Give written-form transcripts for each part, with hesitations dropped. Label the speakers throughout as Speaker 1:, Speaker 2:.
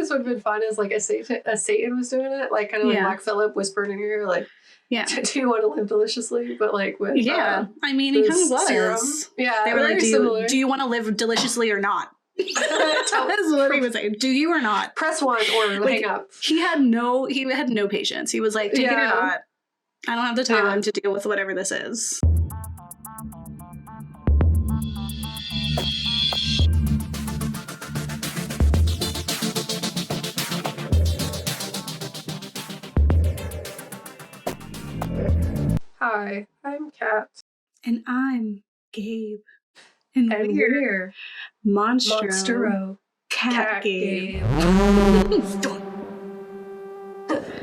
Speaker 1: this would have been fun as like a Satan was doing it, like kind of like Black Phillip whispered in your ear, like, do you want to live deliciously? But like with
Speaker 2: I mean, he kind of was.
Speaker 1: Serum. Yeah,
Speaker 2: they were like, do you want to live deliciously or not? That's what he was saying. Do you or not?
Speaker 1: Press 1 or hang up.
Speaker 2: He had no patience. He was like, take it or not. I don't have the time to deal with whatever this is.
Speaker 1: Hi, I'm Kat.
Speaker 2: And I'm Gabe. And we're Monstro Cat Gabe.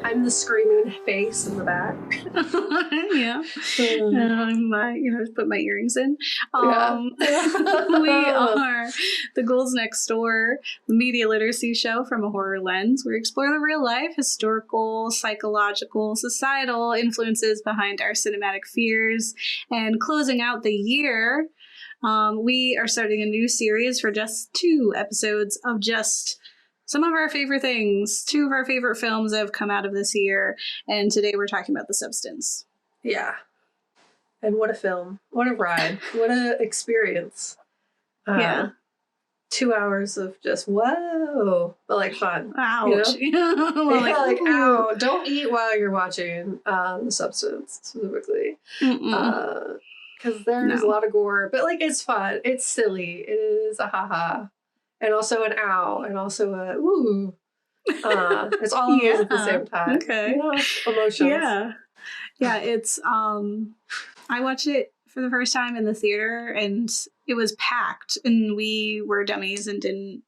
Speaker 1: I'm the screaming face in the back.
Speaker 2: Just put my earrings in. We are the Ghouls Next Door, the media literacy show from a horror lens. We explore the real life, historical, psychological, societal influences behind our cinematic fears. And closing out the year, we are starting a new series for just 2 episodes of just some of our favorite things, 2 of our favorite films that have come out of this year. And today we're talking about The Substance.
Speaker 1: Yeah. And what a film. What a ride. What a experience. 2 hours of just, whoa. But like fun.
Speaker 2: Ouch.
Speaker 1: You know? Ow. Don't eat while you're watching The Substance, specifically. Because there's a lot of gore. But like, it's fun. It's silly. It is a haha. And also an ow, and also a ooh. It's all of those at the same time.
Speaker 2: Okay.
Speaker 1: You know, emotions.
Speaker 2: Yeah, it's, I watched it for the first time in the theater, and it was packed, and we were dummies and didn't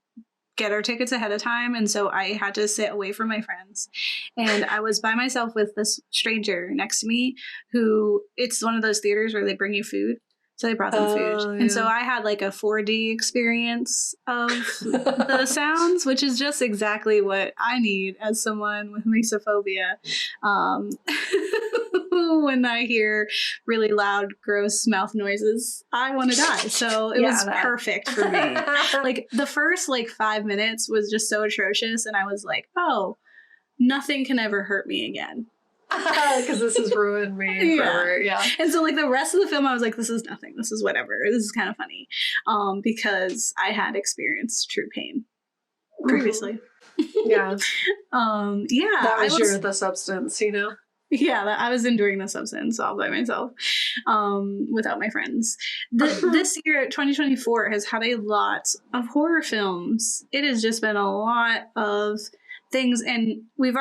Speaker 2: get our tickets ahead of time, and so I had to sit away from my friends. And I was by myself with this stranger next to me who, it's one of those theaters where they bring you food. So they brought them food. And so I had like a 4D experience of the sounds, which is just exactly what I need as someone with mesophobia. When I hear really loud, gross mouth noises, I want to die. So it was perfect for me. Like the first 5 minutes was just so atrocious. And I was like, oh, nothing can ever hurt me again.
Speaker 1: Because this has ruined me forever. Yeah.
Speaker 2: And so the rest of the film I was like, this is nothing, this is whatever, this is kind of funny, because I had experienced true pain previously.
Speaker 1: That was The Substance, you know.
Speaker 2: I was enjoying The Substance all by myself, without my friends. This year, 2024, has had a lot of horror films. It has just been a lot of things, and we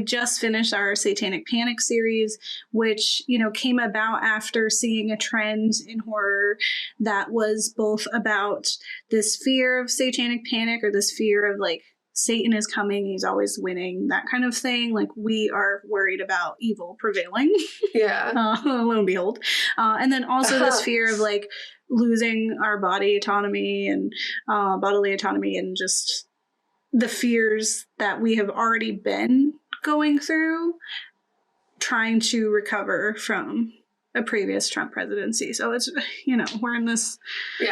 Speaker 2: just finished our Satanic Panic series, which came about after seeing a trend in horror that was both about this fear of satanic panic, or this fear of Satan is coming, he's always winning, that kind of thing. We are worried about evil prevailing. Lo and behold. And then also this fear of losing our body autonomy and bodily autonomy, and just the fears that we have already been going through trying to recover from a previous Trump presidency. So it's, we're in this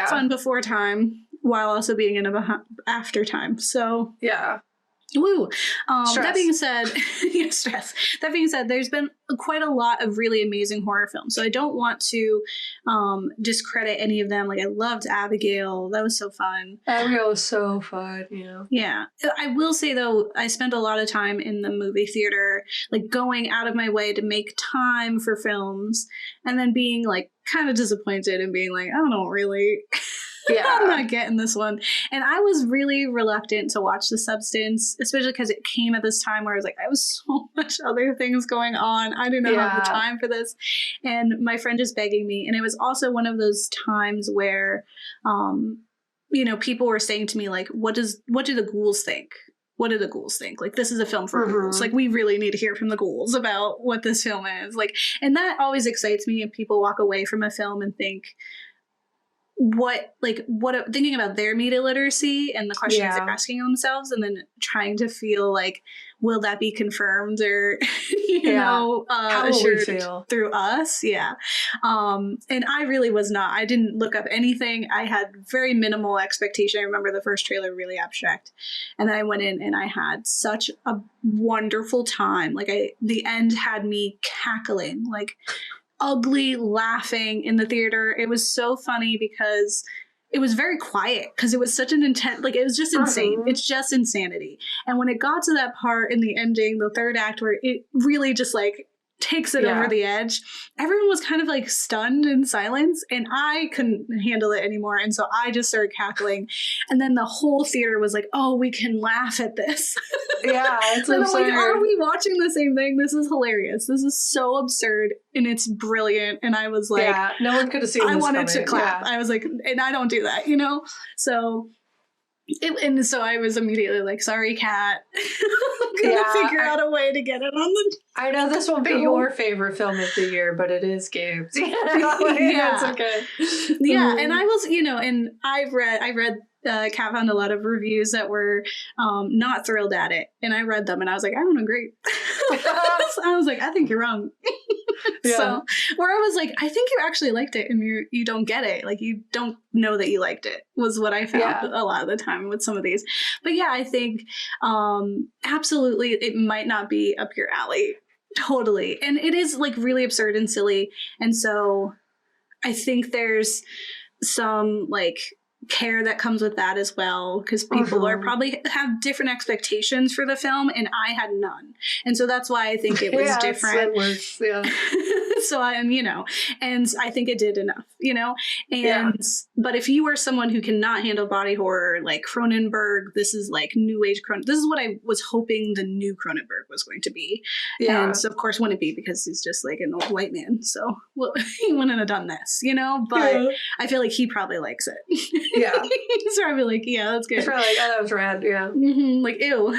Speaker 2: fun before time while also being in a after time. So woo. That being said, stress. That being said, there's been quite a lot of really amazing horror films. So I don't want to discredit any of them. I loved Abigail. That was so fun.
Speaker 1: Abigail was so fun,
Speaker 2: Yeah. I will say, though, I spent a lot of time in the movie theater, going out of my way to make time for films, and then being kind of disappointed and being I don't really... I'm not getting this one. And I was really reluctant to watch The Substance, especially because it came at this time where I was I have so much other things going on. I didn't have the time for this. And my friend just begging me. And it was also one of those times where, people were saying to me, what do the ghouls think? What do the ghouls think? This is a film for ghouls. We really need to hear from the ghouls about what this film is. And that always excites me if people walk away from a film and think, thinking about their media literacy and the questions they're asking themselves, and then trying to feel like, will that be confirmed or
Speaker 1: how will we feel
Speaker 2: through us? And I really was not. I didn't look up anything. I had very minimal expectation. I remember the first trailer really abstract, and then I went in and I had such a wonderful time. Like the end had me cackling, like ugly laughing in the theater. It was so funny because it was very quiet, because it was such an intense, like, it was just insane. It's just insanity. And when it got to that part in the ending, the third act, where it really just like takes it over the edge, everyone was kind of like stunned in silence, and I couldn't handle it anymore, and so I just started cackling, and then the whole theater was like, oh, we can laugh at this.
Speaker 1: It's
Speaker 2: and I'm like, are we watching the same thing? This is hilarious. This is so absurd, and it's brilliant. And I was like,
Speaker 1: no one could have seen
Speaker 2: I
Speaker 1: this
Speaker 2: wanted
Speaker 1: coming.
Speaker 2: to clap. I was like, and I don't do that, so I was immediately like, sorry, Kat. I'm going to figure out a way to get it on the...
Speaker 1: I know this won't be your favorite film of the year, but it is Gabe's. That's okay.
Speaker 2: And I was, and I read Kat found a lot of reviews that were not thrilled at it, and I read them, and I was like, I don't agree. I was like, I think you're wrong. So, where I was like, I think you actually liked it, and you don't get it. Like, you don't know that you liked it, was what I found a lot of the time with some of these. But I think absolutely it might not be up your alley. Totally. And it is like really absurd and silly. And so I think there's some like care that comes with that as well, because people are probably have different expectations for the film, and I had none, and so that's why I think it was different. So and I think it did enough, but if you are someone who cannot handle body horror, like Cronenberg, this is like new age this is what I was hoping the new Cronenberg was going to be, and so of course wouldn't be, because he's just like an old white man, so he wouldn't have done this, but I feel like he probably likes it. So I'd be like, yeah, that's good.
Speaker 1: It's probably like, oh, that was rad.
Speaker 2: Like, ew.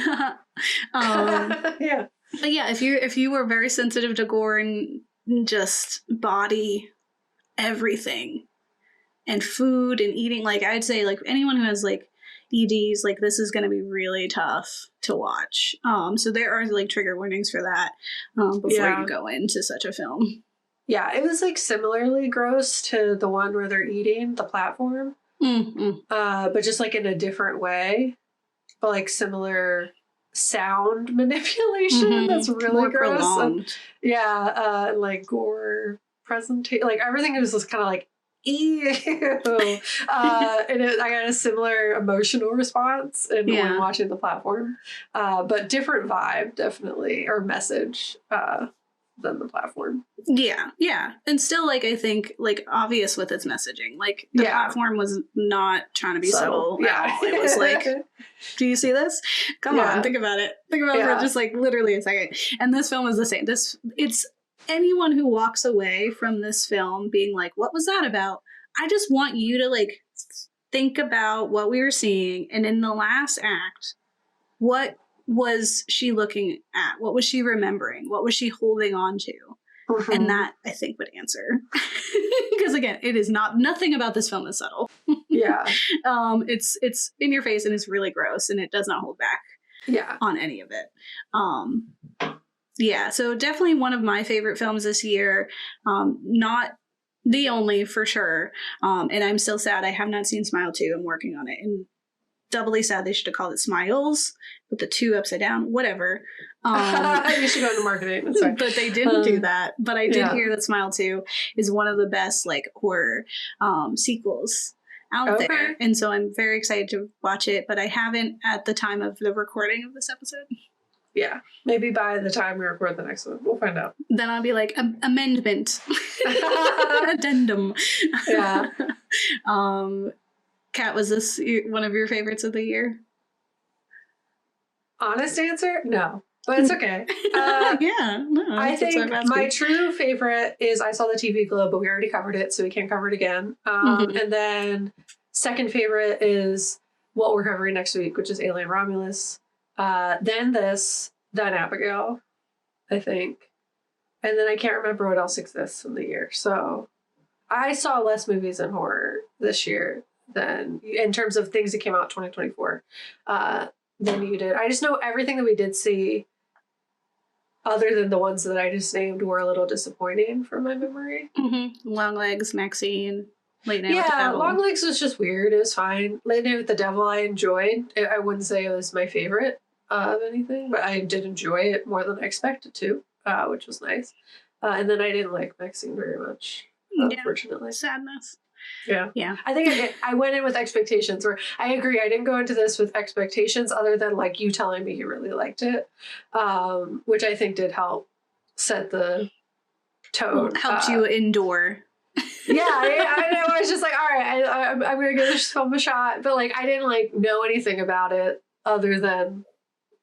Speaker 2: But if you were very sensitive to gore and just body everything and food and eating, like, I'd say like anyone who has like EDs, like, this is going to be really tough to watch. So there are like trigger warnings for that before you go into such a film.
Speaker 1: It was like similarly gross to the one where they're eating the platform. But just like in a different way, but like similar sound manipulation. That's really
Speaker 2: more
Speaker 1: gross.
Speaker 2: Prolonged.
Speaker 1: And like gore presentation, like everything was just kind of like ew. And I got a similar emotional response when watching the platform, but different vibe definitely, or message than the platform. And still, like, I think like obvious with its messaging, like the platform was not trying to be subtle. It was like, do you see this? Come on, think about it for just like literally a second. And this film is the same. It's anyone who walks away from this film being like, what was that about? I just want you to like think about what we were seeing, and in the last act, what was she looking at? What was she remembering? What was she holding on to? And that, I think, would answer. Because again, it is nothing about this film is subtle. It's in your face, and it's really gross, and it does not hold back on any of it. So definitely one of my favorite films this year. Not the only, for sure. And I'm still sad I have not seen Smile 2. I'm working on it. And doubly sad they should have called it Smiles with the 2 upside down, whatever. You should go into marketing.
Speaker 2: But they didn't do that. But I did hear that Smile 2 is one of the best like horror sequels out there. And so I'm very excited to watch it, but I haven't at the time of the recording of this episode.
Speaker 1: Maybe by the time we record the next one, we'll find out.
Speaker 2: Then I'll be like, amendment. Addendum. Kat, was this one of your favorites of the year?
Speaker 1: Honest answer? No. But it's okay. I think my true favorite is I Saw the TV Globe, but we already covered it, so we can't cover it again. And then second favorite is what we're covering next week, which is Alien Romulus. Then this, then Abigail, I think. And then I can't remember what else exists in the year. So I saw less movies in horror this year than, in terms of things that came out 2024, than you did. I just know everything that we did see, other than the ones that I just named, were a little disappointing from my memory.
Speaker 2: Mm-hmm. Long Legs, Maxine, Late Night with the Devil.
Speaker 1: Long Legs was just weird. It was fine. Late Night with the Devil I enjoyed. I wouldn't say it was my favorite of anything, but I did enjoy it more than I expected to, which was nice. And then I didn't like Maxine very much, unfortunately.
Speaker 2: Sadness.
Speaker 1: Yeah. I think I went in with expectations where I agree. I didn't go into this with expectations other than like you telling me you really liked it, which I think did help set the tone.
Speaker 2: Helped you endure.
Speaker 1: I was just like, all right, I'm going to give this film a shot. But like, I didn't like know anything about it other than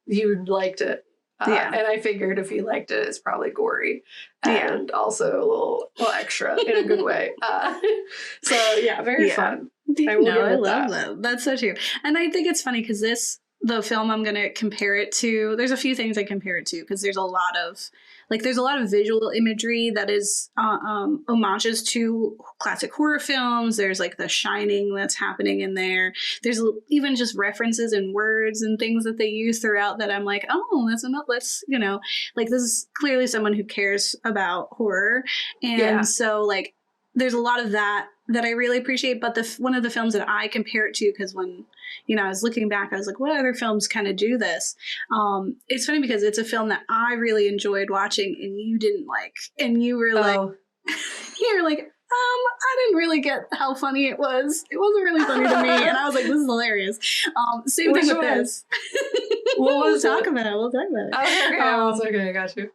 Speaker 1: you liked it. And I figured if you liked it, it's probably gory and also a little extra in a good way. Very fun.
Speaker 2: I love that. That's so true. And I think it's funny because the film I'm going to compare it to, there's a few things I compare it to because there's a lot of visual imagery that is homages to classic horror films. There's like The Shining that's happening in there. There's even just references and words and things that they use throughout that I'm like, oh, this is clearly someone who cares about horror. And so like, there's a lot of that I really appreciate. But one of the films that I compare it to, because when, I was looking back, I was like, what other films kind of do this? It's funny because it's a film that I really enjoyed watching and you didn't like. And you were like, I didn't really get how funny it was. It wasn't really funny to me. And I was like, this is hilarious. Same thing with this. We'll talk about it.
Speaker 1: Okay, I got you.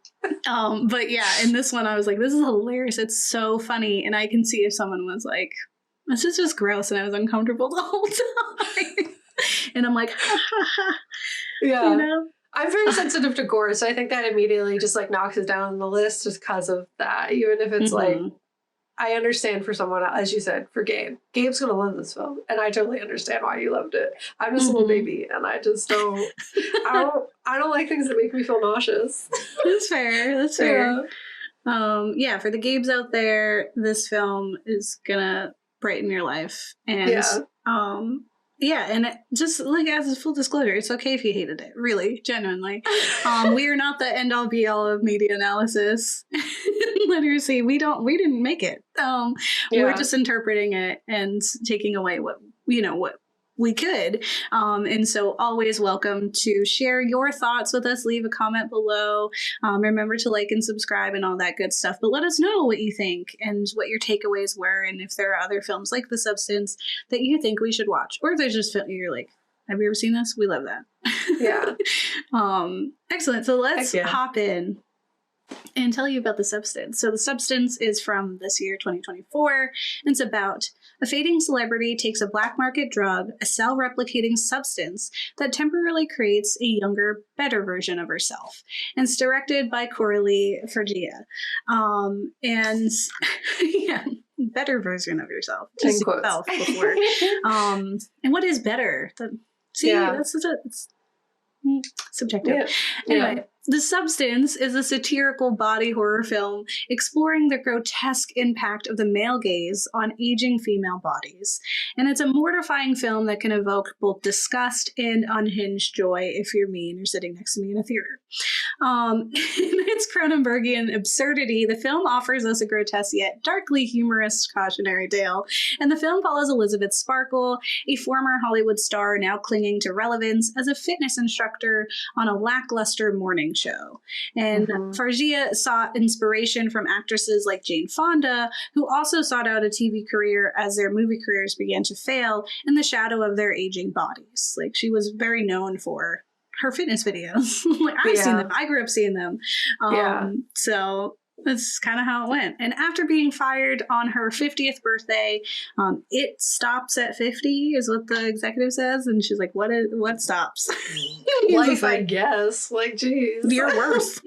Speaker 2: But yeah, in this one, I was like, this is hilarious. It's so funny. And I can see if someone was like, this is just gross. And I was uncomfortable the whole time. And I'm like, ha, ha, ha.
Speaker 1: Yeah. I'm very sensitive to gore. So I think that immediately just like knocks it down on the list just because of that. Even if it's like, I understand for someone, as you said, for Gabe. Gabe's going to love this film. And I totally understand why you loved it. I'm just a little baby and I just don't, I don't like things that make me feel nauseous.
Speaker 2: That's fair. Yeah. For the Gabes out there, this film is going to brighten your life. And, and just like as a full disclosure, it's okay if you hated it, really, genuinely. We are not the end all be all of media analysis. Literacy, we didn't make it. We're just interpreting it and taking away what we could. And so always welcome to share your thoughts with us. Leave a comment below. Remember to like and subscribe and all that good stuff. But let us know what you think and what your takeaways were. And if there are other films like The Substance that you think we should watch. Or if there's just you're like, have you ever seen this? We love that.
Speaker 1: Yeah.
Speaker 2: Excellent. So let's hop in and tell you about The Substance. So The Substance is from this year, 2024. And it's about a fading celebrity takes a black market drug, a cell-replicating substance that temporarily creates a younger, better version of herself. And it's directed by Coralie Fargia. Better version of yourself. Just yourself before. And what is better? That's it's subjective. Anyway, The Substance is a satirical body horror film exploring the grotesque impact of the male gaze on aging female bodies. And it's a mortifying film that can evoke both disgust and unhinged joy if you're me and you're sitting next to me in a theater. In its Cronenbergian absurdity, the film offers us a grotesque yet darkly humorous cautionary tale. And the film follows Elisabeth Sparkle, a former Hollywood star now clinging to relevance as a fitness instructor on a lackluster morning show. And Fargia sought inspiration from actresses like Jane Fonda, who also sought out a TV career as their movie careers began to fail in the shadow of their aging bodies. Like, she was very known for her fitness videos. I've seen them. I grew up seeing them. So that's kind of how it went. And after being fired on her 50th birthday, it stops at 50 is what the executive says. And she's like, what stops?
Speaker 1: Life, I guess. Like, geez.
Speaker 2: You're worse.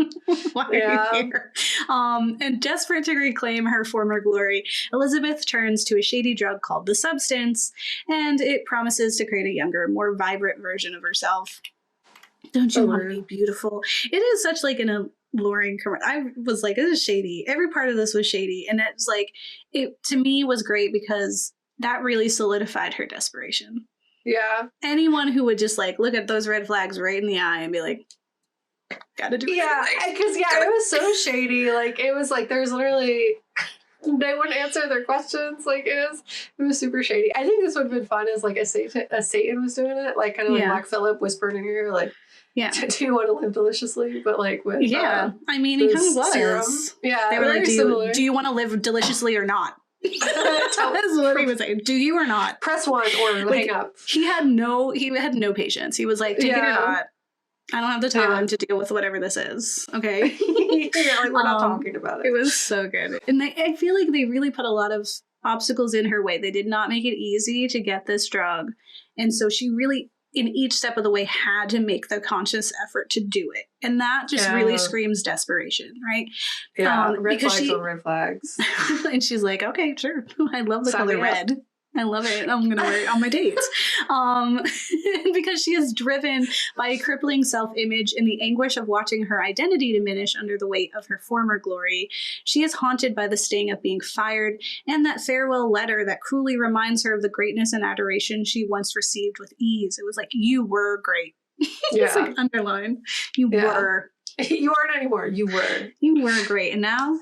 Speaker 2: Why are you here? And desperate to reclaim her former glory, Elisabeth turns to a shady drug called The Substance, and it promises to create a younger, more vibrant version of herself. Don't you want to be beautiful? It is such like an alluring commercial. I was like, this is shady. Every part of this was shady. And it's like, it to me was great because that really solidified her desperation.
Speaker 1: Yeah.
Speaker 2: Anyone who would just like look at those red flags right in the eye and be like, gotta do it.
Speaker 1: Yeah, because it was so shady. Like, it was like there's literally they wouldn't answer their questions. Like, it was super shady. I think this would have been fun as like a Satan was doing it, like kind of like Black Phillip whispered in your ear, like, do you want to live deliciously? But like with
Speaker 2: I mean, he kind of was.
Speaker 1: Serum. Yeah,
Speaker 2: they were like, do you want to live deliciously or not? That's what he was saying. Do you or not?
Speaker 1: Press 1 or hang up.
Speaker 2: He had no patience. He was like, take it or not. I don't have the time to deal with whatever this is. Okay.
Speaker 1: Like we're not talking about it.
Speaker 2: It was so good. And I feel like they really put a lot of obstacles in her way. They did not make it easy to get this drug. And so she really, in each step of the way, had to make the conscious effort to do it. And that just really screams desperation, right?
Speaker 1: Yeah, red flags on red flags.
Speaker 2: And she's like, okay, sure. I love the color red. I love it. I'm going to wear it on my dates. Because she is driven by a crippling self-image and the anguish of watching her identity diminish under the weight of her former glory. She is haunted by the sting of being fired and that farewell letter that cruelly reminds her of the greatness and adoration she once received with ease. It was like, you were great. It's like underlined. You were.
Speaker 1: You aren't anymore. You were.
Speaker 2: You were great. And now...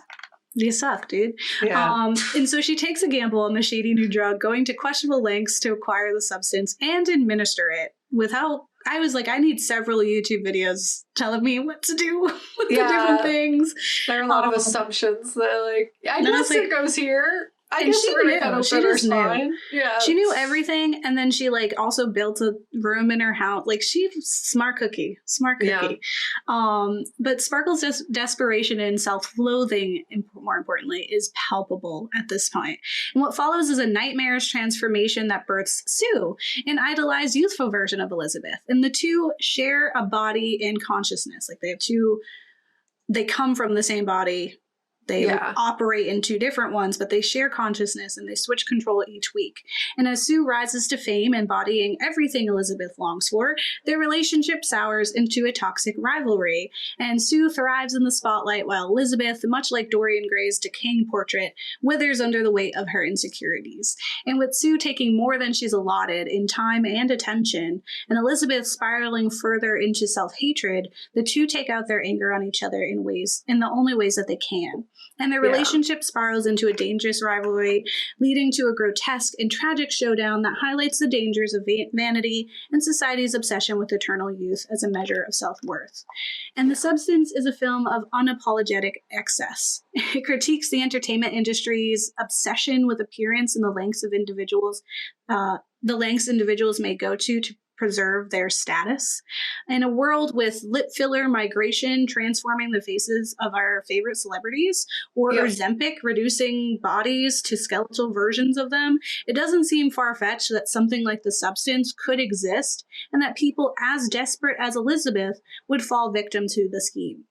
Speaker 2: you suck, dude.
Speaker 1: Yeah.
Speaker 2: And so she takes a gamble on the shady new drug, going to questionable lengths to acquire the substance and administer it without... I was like, I need several YouTube videos telling me what to do with the different things.
Speaker 1: There are a lot of assumptions that, like, I guess it goes here. I guess
Speaker 2: she knew. She just knew.
Speaker 1: Yeah.
Speaker 2: She knew everything, and then she like also built a room in her house. Like, she's smart cookie. Yeah. But Sparkle's desperation and self-loathing, more importantly, is palpable at this point. And what follows is a nightmarish transformation that births Sue, an idolized youthful version of Elisabeth. And the two share a body and consciousness. Like, they come from the same body. They operate in two different ones, but they share consciousness and they switch control each week. And as Sue rises to fame, embodying everything Elisabeth longs for, their relationship sours into a toxic rivalry. And Sue thrives in the spotlight while Elisabeth, much like Dorian Gray's decaying portrait, withers under the weight of her insecurities. And with Sue taking more than she's allotted in time and attention, and Elisabeth spiraling further into self-hatred, the two take out their anger on each other in the only ways that they can. And their relationship spirals into a dangerous rivalry, leading to a grotesque and tragic showdown that highlights the dangers of vanity and society's obsession with eternal youth as a measure of self-worth. And The Substance is a film of unapologetic excess. It critiques the entertainment industry's obsession with appearance and the lengths individuals may go to preserve their status. In a world with lip filler migration transforming the faces of our favorite celebrities, or Ozempic reducing bodies to skeletal versions of them, it doesn't seem far-fetched that something like The Substance could exist, and that people as desperate as Elisabeth would fall victim to the scheme.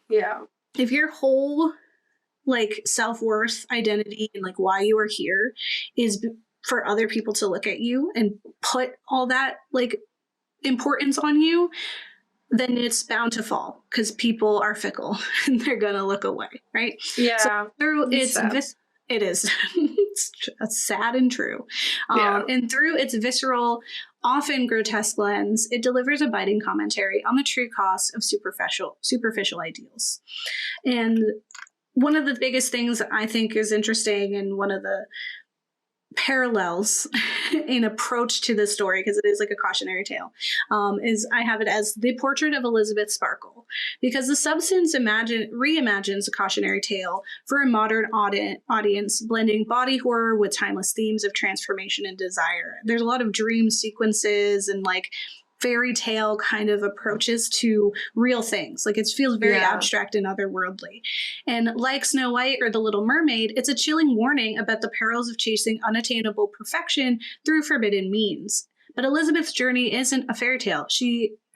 Speaker 1: Yeah.
Speaker 2: If your whole like self-worth, identity, and like why you are here is for other people to look at you and put all that like importance on you, then it's bound to fall because people are fickle and they're gonna look away, right?
Speaker 1: Yeah.
Speaker 2: So through it is it's sad and true. And through its visceral, often grotesque lens, it delivers a biting commentary on the true cost of superficial ideals. And one of the biggest things I think is interesting, and one of the parallels in approach to this story, because it is like a cautionary tale, is I have it as the portrait of Elisabeth Sparkle, because The Substance reimagines a cautionary tale for a modern audience, blending body horror with timeless themes of transformation and desire. There's a lot of dream sequences and like fairy tale kind of approaches to real things. Like, it feels very abstract and otherworldly. And like Snow White or The Little Mermaid, it's a chilling warning about the perils of chasing unattainable perfection through forbidden means. But Elisabeth's journey isn't a fairy tale.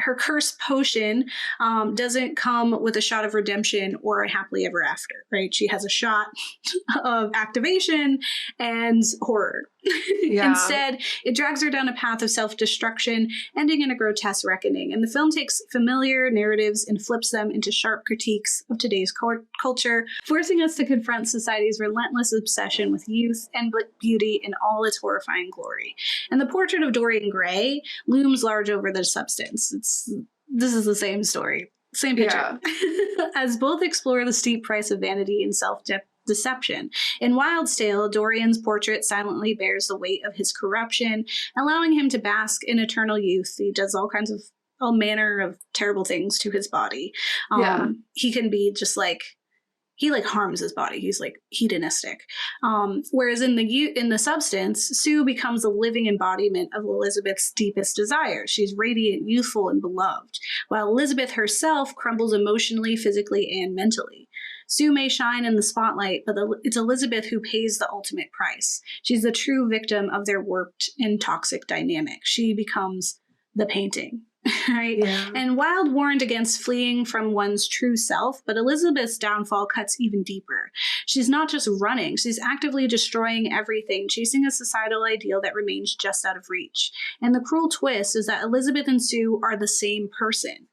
Speaker 2: her cursed potion doesn't come with a shot of redemption or a happily ever after, right? She has a shot of activation and horror. Yeah. Instead, it drags her down a path of self-destruction, ending in a grotesque reckoning. And the film takes familiar narratives and flips them into sharp critiques of today's culture, forcing us to confront society's relentless obsession with youth and beauty in all its horrifying glory. And the portrait of Dorian Gray looms large over the substance. This is the same story, same picture, as both explore the steep price of vanity and self-deception. In Wild's Tale, Dorian's portrait silently bears the weight of his corruption, allowing him to bask in eternal youth. He does all manner of terrible things to his body. He can be just like, he like harms his body. He's like hedonistic. Whereas in the substance, Sue becomes a living embodiment of Elisabeth's deepest desires. She's radiant, youthful, and beloved, while Elisabeth herself crumbles emotionally, physically, and mentally. Sue may shine in the spotlight, but it's Elisabeth who pays the ultimate price. She's the true victim of their warped and toxic dynamic. She becomes the painting. Right? Yeah. And Wilde warned against fleeing from one's true self, but Elisabeth's downfall cuts even deeper. She's not just running, she's actively destroying everything, chasing a societal ideal that remains just out of reach. And the cruel twist is that Elisabeth and Sue are the same person.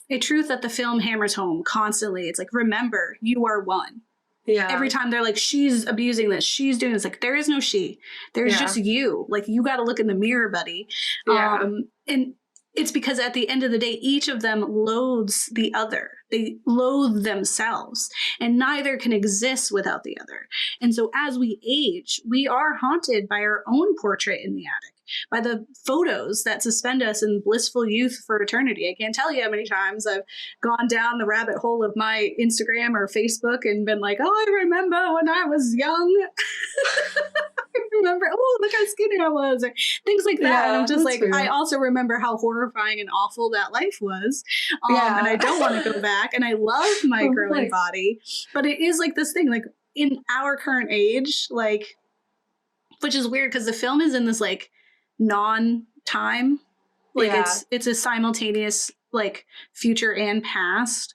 Speaker 2: A truth that the film hammers home constantly. It's like, remember, you are one. Yeah. Every time they're like, she's abusing this, she's doing this, like, there is no she. There's just you. Like, you got to look in the mirror, buddy. Yeah. And it's because at the end of the day, each of them loathes the other. They loathe themselves, and neither can exist without the other. And so as we age, we are haunted by our own portrait in the attic, by the photos that suspend us in blissful youth for eternity. I can't tell you how many times I've gone down the rabbit hole of my Instagram or Facebook and been like, oh, I remember when I was young. I remember, oh, look how skinny I was, or things like that. Yeah, and I'm just like, weird. I also remember how horrifying and awful that life was. And I don't want to go back. And I love my growing body. But it is like this thing, like in our current age, like, which is weird because the film is in this like non-time. Like it's a simultaneous like future and past.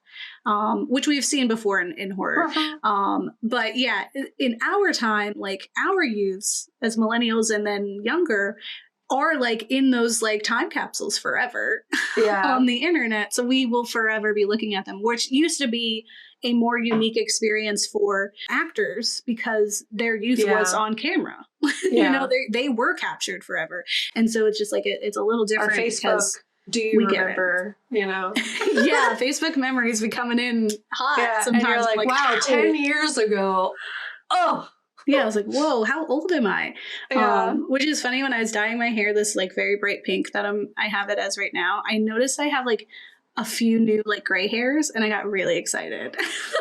Speaker 2: Which we've seen before in horror. But yeah, in our time, like our youths as millennials and then younger are like in those like time capsules forever on the internet. So we will forever be looking at them, which used to be a more unique experience for actors because their youth was on camera. You know, they were captured forever. And so it's just like, it's a little different.
Speaker 1: Our Facebook. Do you remember, you know?
Speaker 2: Yeah, Facebook memories be coming in hot sometimes.
Speaker 1: And you're like, wow, 10 years ago. Oh.
Speaker 2: Yeah, I was like, whoa, how old am I? Yeah. Which is funny, when I was dyeing my hair this like very bright pink that I have it as right now, I noticed I have like a few new like gray hairs, and I got really excited.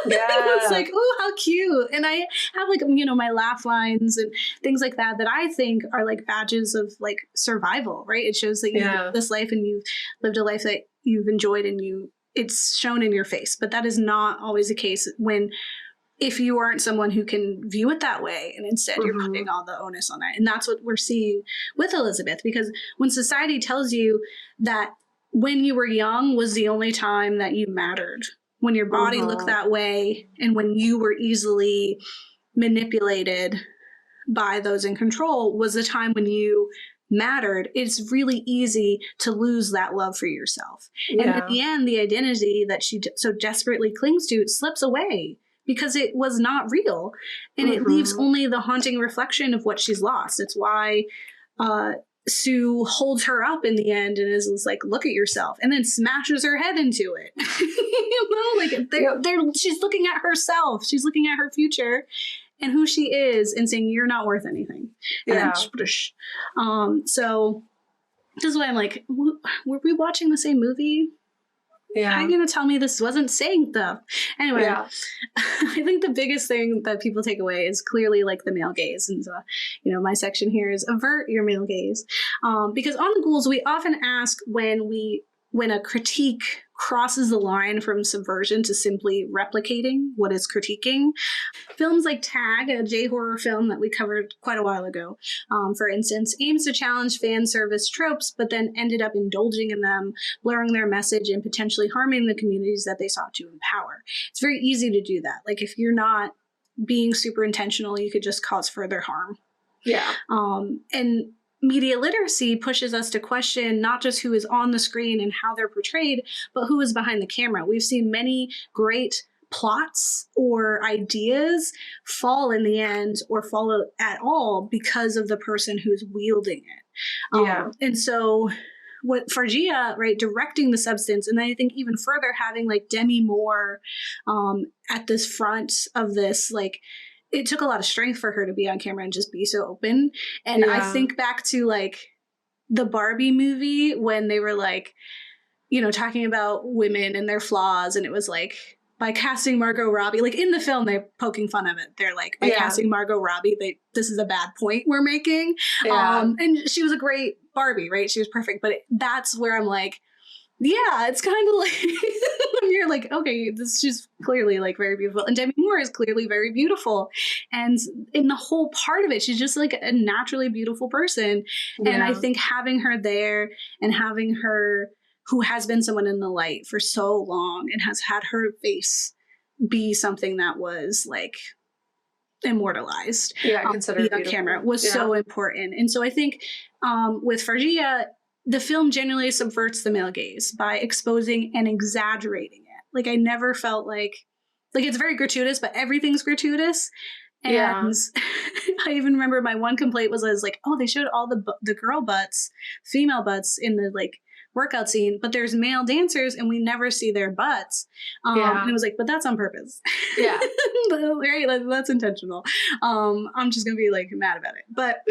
Speaker 2: Yeah. I was like, oh, how cute. And I have like, you know, my laugh lines and things like that I think are like badges of like survival, right? It shows that you live this life and you've lived a life that you've enjoyed and it's shown in your face. But that is not always the case if you aren't someone who can view it that way, and instead you're putting all the onus on that. And that's what we're seeing with Elisabeth, because when society tells you that when you were young was the only time that you mattered, when your body looked that way, and when you were easily manipulated by those in control was the time when you mattered, it's really easy to lose that love for yourself. Yeah. And in the end, the identity that she so desperately clings to slips away because it was not real. And it leaves only the haunting reflection of what she's lost. It's why Sue holds her up in the end and is like, look at yourself, and then smashes her head into it. You know, like she's looking at herself. She's looking at her future and who she is and saying, you're not worth anything. And so this is why I'm like, were we watching the same movie? Yeah. How are you going to tell me this wasn't saying stuff? Anyway, I think the biggest thing that people take away is clearly like the male gaze. And so, you know, my section here is avert your male gaze. Because on the Ghouls, we often ask when a critique crosses the line from subversion to simply replicating what is critiquing. Films like Tag, a J-horror film that we covered quite a while ago, for instance, aims to challenge fan service tropes, but then ended up indulging in them, blurring their message and potentially harming the communities that they sought to empower. It's very easy to do that. Like, if you're not being super intentional, you could just cause further harm.
Speaker 1: Yeah.
Speaker 2: And media literacy pushes us to question not just who is on the screen and how they're portrayed, but who is behind the camera. We've seen many great plots or ideas fall in the end or fall at all because of the person who's wielding it. And so what Fargia, right, directing the substance, and then I think even further having like Demi Moore at this front of this, like, it took a lot of strength for her to be on camera and just be so open. And I think back to like the Barbie movie when they were like, you know, talking about women and their flaws. And it was like, by casting Margot Robbie, like in the film, they're poking fun of it. They're like, by casting Margot Robbie, this is a bad point we're making. And she was a great Barbie, right? She was perfect. But that's where I'm like, yeah, it's kind of like when you're like, okay, she's clearly like very beautiful. And Demi Moore is clearly very beautiful. And in the whole part of it, she's just like a naturally beautiful person. Yeah. And I think having her there and having her, who has been someone in the light for so long and has had her face be something that was like immortalized considered on camera was so important. And so I think with Fargia, the film generally subverts the male gaze by exposing and exaggerating it. Like, I never felt like it's very gratuitous, but everything's gratuitous. And I even remember my one complaint was, I was like, oh, they showed all the girl butts, female butts in the like workout scene, but there's male dancers and we never see their butts. And it was like, but that's on purpose. Yeah. Right? Like, that's intentional. I'm just going to be like mad about it. But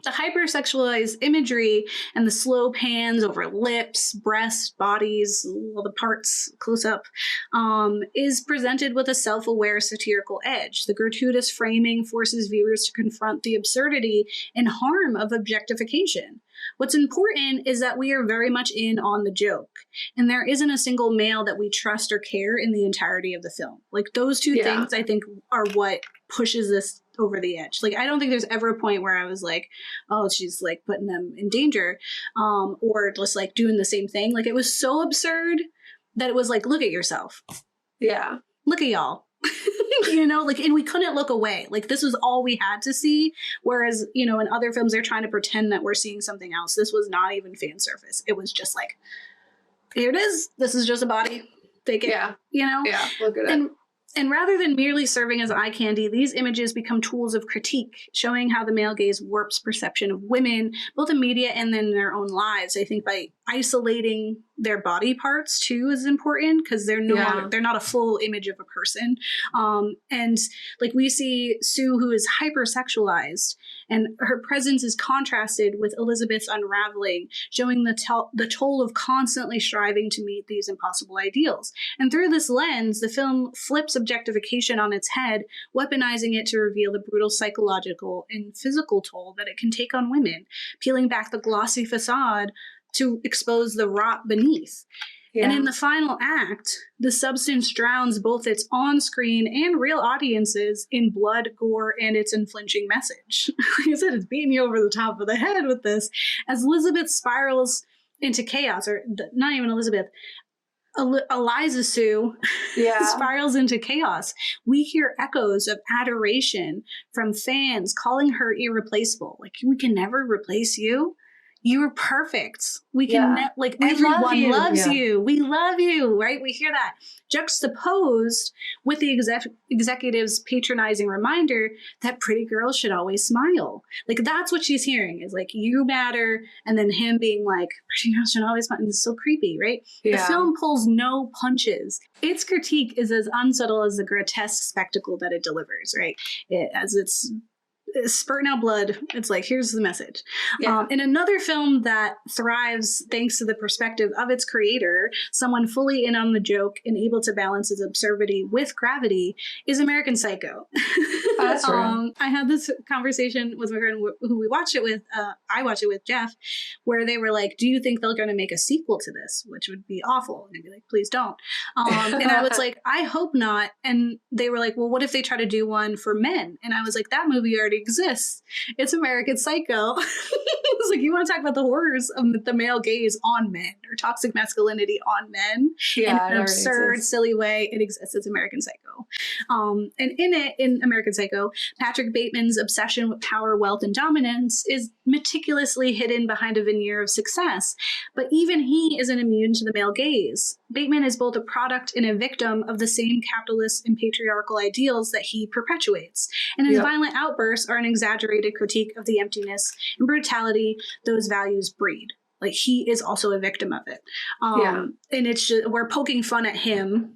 Speaker 2: the hypersexualized imagery and the slow pans over lips, breasts, bodies, all the parts close up, is presented with a self-aware satirical edge. The gratuitous framing forces viewers to confront the absurdity and harm of objectification. What's important is that we are very much in on the joke, and there isn't a single male that we trust or care in the entirety of the film. Like, those two things, I think, are what pushes this over the edge. Like, I don't think there's ever a point where I was like, oh, she's like putting them in danger, or just like doing the same thing. Like, it was so absurd that it was like, look at yourself. Yeah. Look at y'all. You know, like, and we couldn't look away. Like, this was all we had to see. Whereas, you know, in other films, they're trying to pretend that we're seeing something else. This was not even fan service. It was just like, here it is. This is just a body. Take it. Yeah. You know? Yeah. Look at it. And rather than merely serving as eye candy, these images become tools of critique, showing how the male gaze warps perception of women, both in media and in their own lives. I think by isolating their body parts too is important, because they're they're not a full image of a person. And like, we see Sue, who is hypersexualized, and her presence is contrasted with Elisabeth's unraveling, showing the toll of constantly striving to meet these impossible ideals. And through this lens, the film flips objectification on its head, weaponizing it to reveal the brutal psychological and physical toll that it can take on women, peeling back the glossy facade to expose the rot beneath. Yeah. And in the final act, the substance drowns both its on-screen and real audiences in blood, gore, and its unflinching message. Like I said, it's beating you over the top of the head with this. As Elisabeth spirals into chaos, or not even Elisabeth, Eliza Sue spirals into chaos. We hear echoes of adoration from fans calling her irreplaceable. Like, we can never replace you. You were perfect. We can like, everyone loves you. We love you, right? We hear that juxtaposed with the executive's patronizing reminder that pretty girls should always smile. Like, that's what she's hearing, is like, you matter, and then him being like, pretty girls should always smile. And it's so creepy, right? Yeah. The film pulls no punches. Its critique is as unsubtle as the grotesque spectacle that it delivers, right? As it's spurting out blood, it's like, here's the message. In another film that thrives thanks to the perspective of its creator, someone fully in on the joke and able to balance its absurdity with gravity, is American Psycho.
Speaker 1: That's true.
Speaker 2: I had this conversation with my friend who we watched it with. I watched it with Jeff, where they were like, "Do you think they're going to make a sequel to this?" Which would be awful. And I'd be like, "Please don't." And I was like, "I hope not." And they were like, "Well, what if they try to do one for men?" And I was like, "That movie already exists. It's American Psycho." I was like, "You want to talk about the horrors of the male gaze on men or toxic masculinity on men in an absurd, silly way? It exists. It's American Psycho." And in American Psycho, Patrick Bateman's obsession with power, wealth, and dominance is meticulously hidden behind a veneer of success. But even he isn't immune to the male gaze. Bateman is both a product and a victim of the same capitalist and patriarchal ideals that he perpetuates. And his violent outbursts are an exaggerated critique of the emptiness and brutality those values breed. Like, he is also a victim of it. And it's just, we're poking fun at him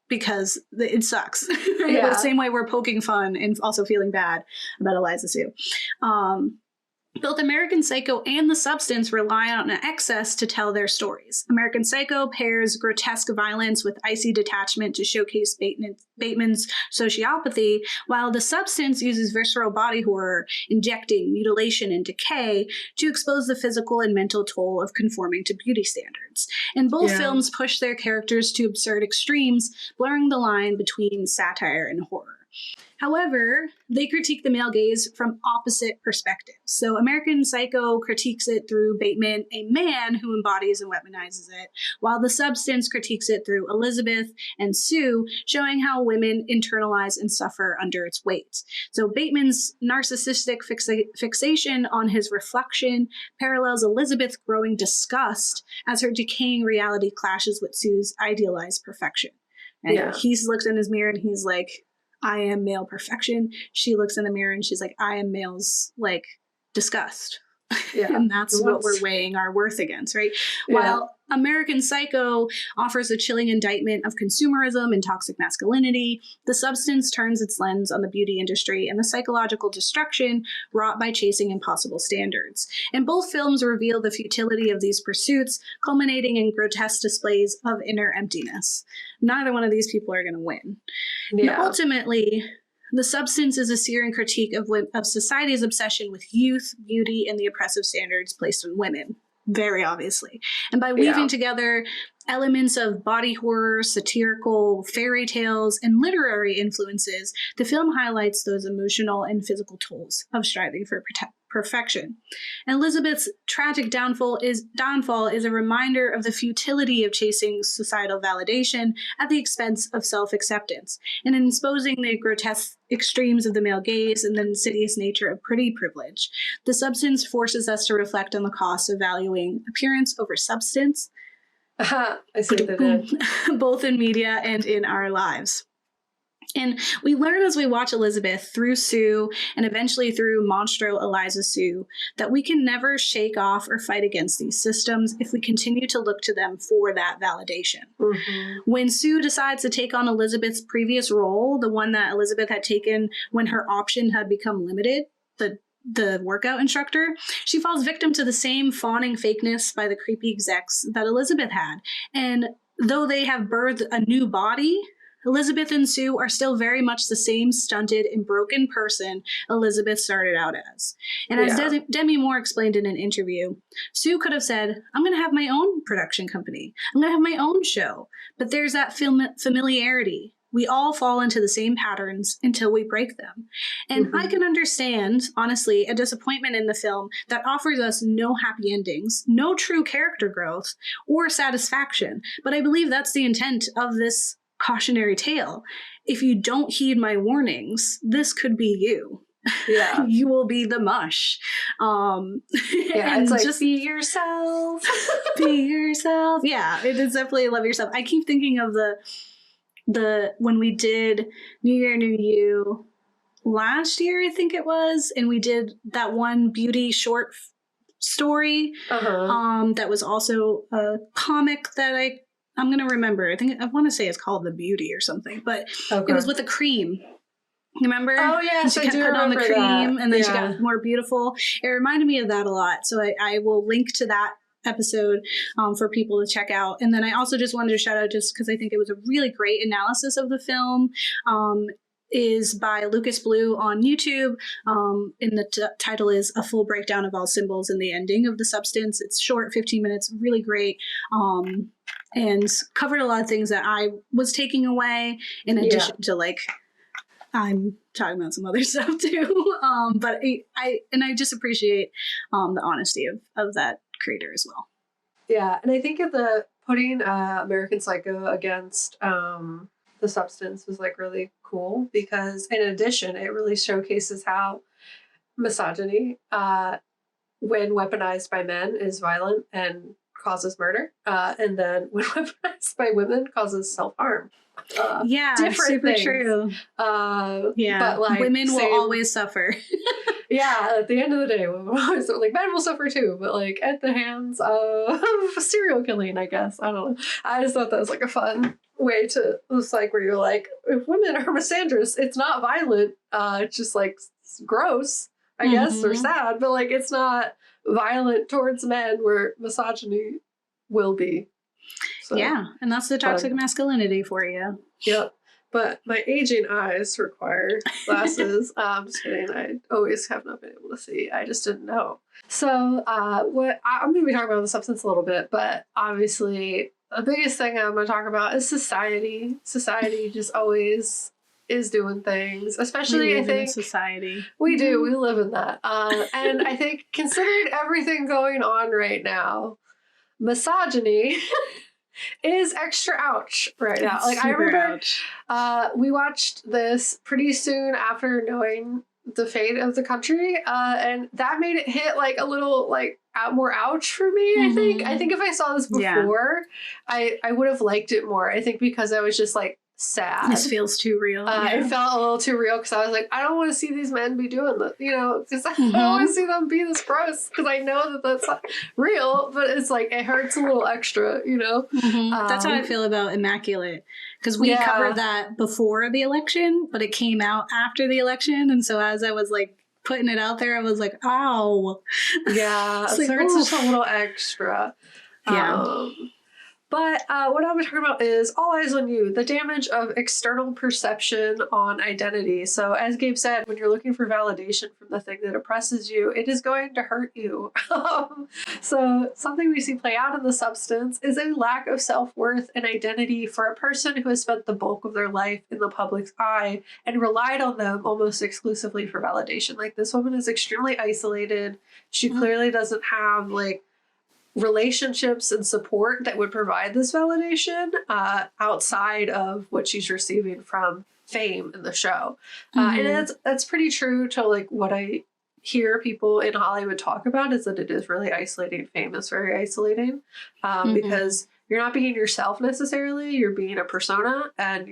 Speaker 2: because it sucks. Right? The same way we're poking fun and also feeling bad about Eliza Sue. Both American Psycho and The Substance rely on an excess to tell their stories. American Psycho pairs grotesque violence with icy detachment to showcase Bateman's sociopathy, while The Substance uses visceral body horror, injecting mutilation and decay to expose the physical and mental toll of conforming to beauty standards. And both films push their characters to absurd extremes, blurring the line between satire and horror. However, they critique the male gaze from opposite perspectives. So American Psycho critiques it through Bateman, a man who embodies and weaponizes it, while The Substance critiques it through Elisabeth and Sue, showing how women internalize and suffer under its weight. So Bateman's narcissistic fixation on his reflection parallels Elisabeth's growing disgust as her decaying reality clashes with Sue's idealized perfection. And he looks in his mirror and he's like, "I am male perfection." She looks in the mirror and she's like, "I am male's, like, disgust." And that's what we're weighing our worth against, right? While American Psycho offers a chilling indictment of consumerism and toxic masculinity, The Substance turns its lens on the beauty industry and the psychological destruction wrought by chasing impossible standards. And both films reveal the futility of these pursuits, culminating in grotesque displays of inner emptiness. Neither one of these people are going to win. And ultimately, The Substance is a searing critique of society's obsession with youth, beauty, and the oppressive standards placed on women, very obviously. And by weaving together elements of body horror, satirical, fairy tales, and literary influences, the film highlights those emotional and physical tolls of striving for perfection. And Elisabeth's tragic downfall is a reminder of the futility of chasing societal validation at the expense of self-acceptance, and in exposing the grotesque extremes of the male gaze and the insidious nature of pretty privilege. The Substance forces us to reflect on the cost of valuing appearance over substance,
Speaker 1: I see what they did.
Speaker 2: both in media and in our lives. And we learn as we watch Elisabeth through Sue and eventually through Monstro Eliza Sue that we can never shake off or fight against these systems if we continue to look to them for that validation. Mm-hmm. When Sue decides to take on Elisabeth's previous role, the one that Elisabeth had taken when her option had become limited, the workout instructor, she falls victim to the same fawning fakeness by the creepy execs that Elisabeth had. And though they have birthed a new body, Elisabeth and Sue are still very much the same stunted and broken person Elisabeth started out as. And as Demi Moore explained in an interview, Sue could have said, "I'm going to have my own production company. I'm going to have my own show." But there's that familiarity. We all fall into the same patterns until we break them. And I can understand, honestly, a disappointment in the film that offers us no happy endings, no true character growth, or satisfaction. But I believe that's the intent of this cautionary tale. If you don't heed my warnings, this could be you. Yeah. You will be the mush.
Speaker 1: It's like, just be yourself.
Speaker 2: Be yourself. Yeah, it is definitely love yourself. I keep thinking of the when we did New Year, New You last year, I think it was, and we did that one beauty short story that was also a comic that I'm going to remember. I want to say it's called The Beauty or something, but it was with a cream. You remember?
Speaker 1: Oh, yes,
Speaker 2: she kept putting on the cream
Speaker 1: that.
Speaker 2: And then she got more beautiful. It reminded me of that a lot. So I will link to that episode for people to check out. And then I also just wanted to shout out, just because I think it was a really great analysis of the film. is by Lucas Blue on YouTube. And the title is A Full Breakdown of All Symbols and the Ending of the Substance. It's short, 15 minutes, really great. And covered a lot of things that I was taking away in addition to like, I'm talking about some other stuff too. But I just appreciate the honesty of that creator as well.
Speaker 1: Yeah. And I think putting American Psycho against The Substance was like really cool because in addition, it really showcases how misogyny, when weaponized by men, is violent and causes murder. And then when weaponized by women, causes self-harm.
Speaker 2: Different super things. True. But like women will always suffer.
Speaker 1: Yeah, at the end of the day, like men will suffer too, but like at the hands of serial killing, I guess. I don't know. I just thought that was like a fun way to, it's like where you're like, if women are misandrous, it's not violent. It's just like gross, I guess, or sad, but like it's not violent towards men where misogyny will be. So,
Speaker 2: yeah, and that's the toxic masculinity for you.
Speaker 1: Yep. But my aging eyes require glasses. I'm just kidding. I always have not been able to see. I just didn't know. So what I'm going to be talking about The Substance a little bit, but obviously the biggest thing I'm going to talk about is society. Society just always is doing things, especially I think
Speaker 2: in society.
Speaker 1: We do. We live in that. And I think considering everything going on right now, misogyny is extra ouch right now. Like I remember we watched this pretty soon after knowing the fate of the country, and that made it hit like a little like more ouch for me. I think if I saw this before, I would have liked it more. I think because I was just like sad.
Speaker 2: This feels too real.
Speaker 1: It felt a little too real because I was like, I don't want to see these men be doing this, because I don't want to see them be this gross because I know that that's not real, but it's like it hurts a little extra,
Speaker 2: That's how I feel about Immaculate because we covered that before the election, but it came out after the election, and so as I was like putting it out there, I was like, ow.
Speaker 1: Yeah, so it's just a little extra.
Speaker 2: Yeah.
Speaker 1: But what I'm talking about is All Eyes on You, the damage of external perception on identity. So as Gabe said, when you're looking for validation from the thing that oppresses you, it is going to hurt you. So something we see play out in The Substance is a lack of self-worth and identity for a person who has spent the bulk of their life in the public's eye and relied on them almost exclusively for validation. Like this woman is extremely isolated. She clearly doesn't have like relationships and support that would provide this validation outside of what she's receiving from fame in the show. And that's pretty true to like what I hear people in Hollywood talk about, is that it is really isolating. Fame is very isolating because you're not being yourself necessarily, you're being a persona, and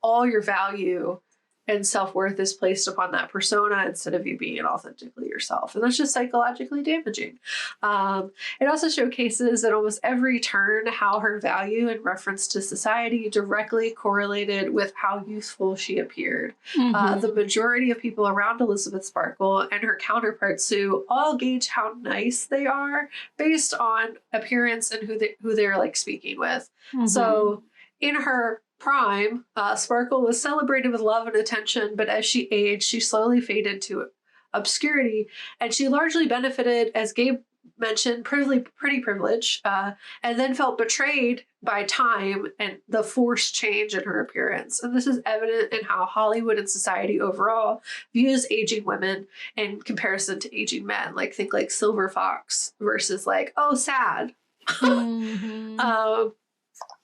Speaker 1: all your value and self-worth is placed upon that persona instead of you being authentically yourself. And that's just psychologically damaging. It also showcases at almost every turn how her value in reference to society directly correlated with how youthful she appeared. The majority of people around Elisabeth Sparkle and her counterpart Sue all gauge how nice they are based on appearance and who they're like speaking with. So in her prime, Sparkle was celebrated with love and attention, but as she aged, she slowly faded to obscurity, and she largely benefited, as Gabe mentioned, pretty privilege, and then felt betrayed by time and the forced change in her appearance. And this is evident in how Hollywood and society overall views aging women in comparison to aging men. Like think like Silver Fox versus like, oh, sad.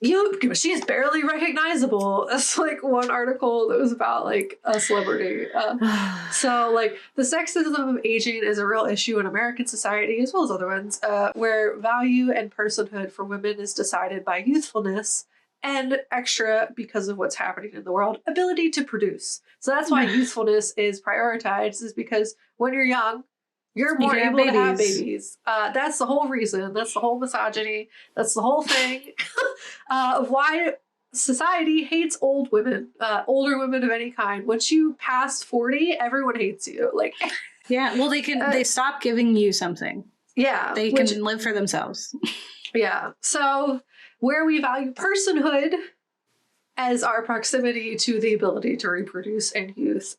Speaker 1: She is barely recognizable. That's like one article that was about like a celebrity. So like the sexism of aging is a real issue in American society as well as other ones, where value and personhood for women is decided by youthfulness and extra, because of what's happening in the world, ability to produce. So that's why youthfulness is prioritized, is because when you're young, you're more able to have babies. That's the whole reason. That's the whole misogyny. That's the whole thing of why society hates old women, older women of any kind. Once you pass 40, everyone hates you. Like,
Speaker 2: yeah, well, they stop giving you something.
Speaker 1: Yeah,
Speaker 2: they can live for themselves.
Speaker 1: Yeah. So where we value personhood as our proximity to the ability to reproduce in youth,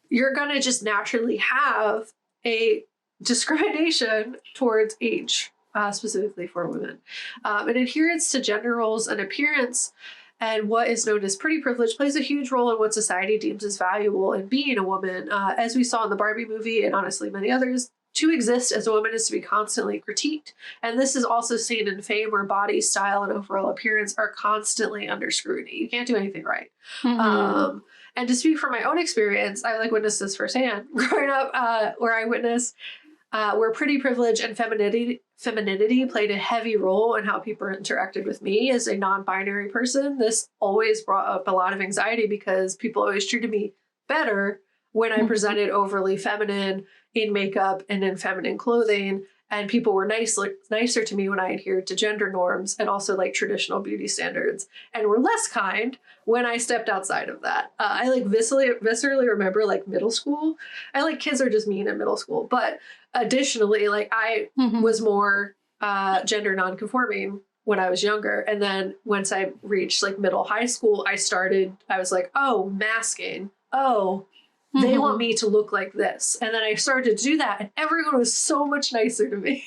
Speaker 1: you're going to just naturally have a discrimination towards age, specifically for women. An adherence to gender roles and appearance and what is known as pretty privilege plays a huge role in what society deems as valuable in being a woman. As we saw in the Barbie movie, and honestly many others, to exist as a woman is to be constantly critiqued. And this is also seen in fame, where body, style, and overall appearance are constantly under scrutiny. You can't do anything right. And to speak from my own experience, I witnessed this firsthand growing up, where I witnessed where pretty privilege and femininity played a heavy role in how people interacted with me as a non-binary person. This always brought up a lot of anxiety because people always treated me better when I presented overly feminine in makeup and in feminine clothing. And people were nicer to me when I adhered to gender norms and also traditional beauty standards, and were less kind when I stepped outside of that. I viscerally remember middle school. Kids are just mean in middle school, but additionally, I was more gender nonconforming when I was younger. And then once I reached middle high school, I was like, oh, masking. Oh, they want me to look like this. And then I started to do that, and everyone was so much nicer to me.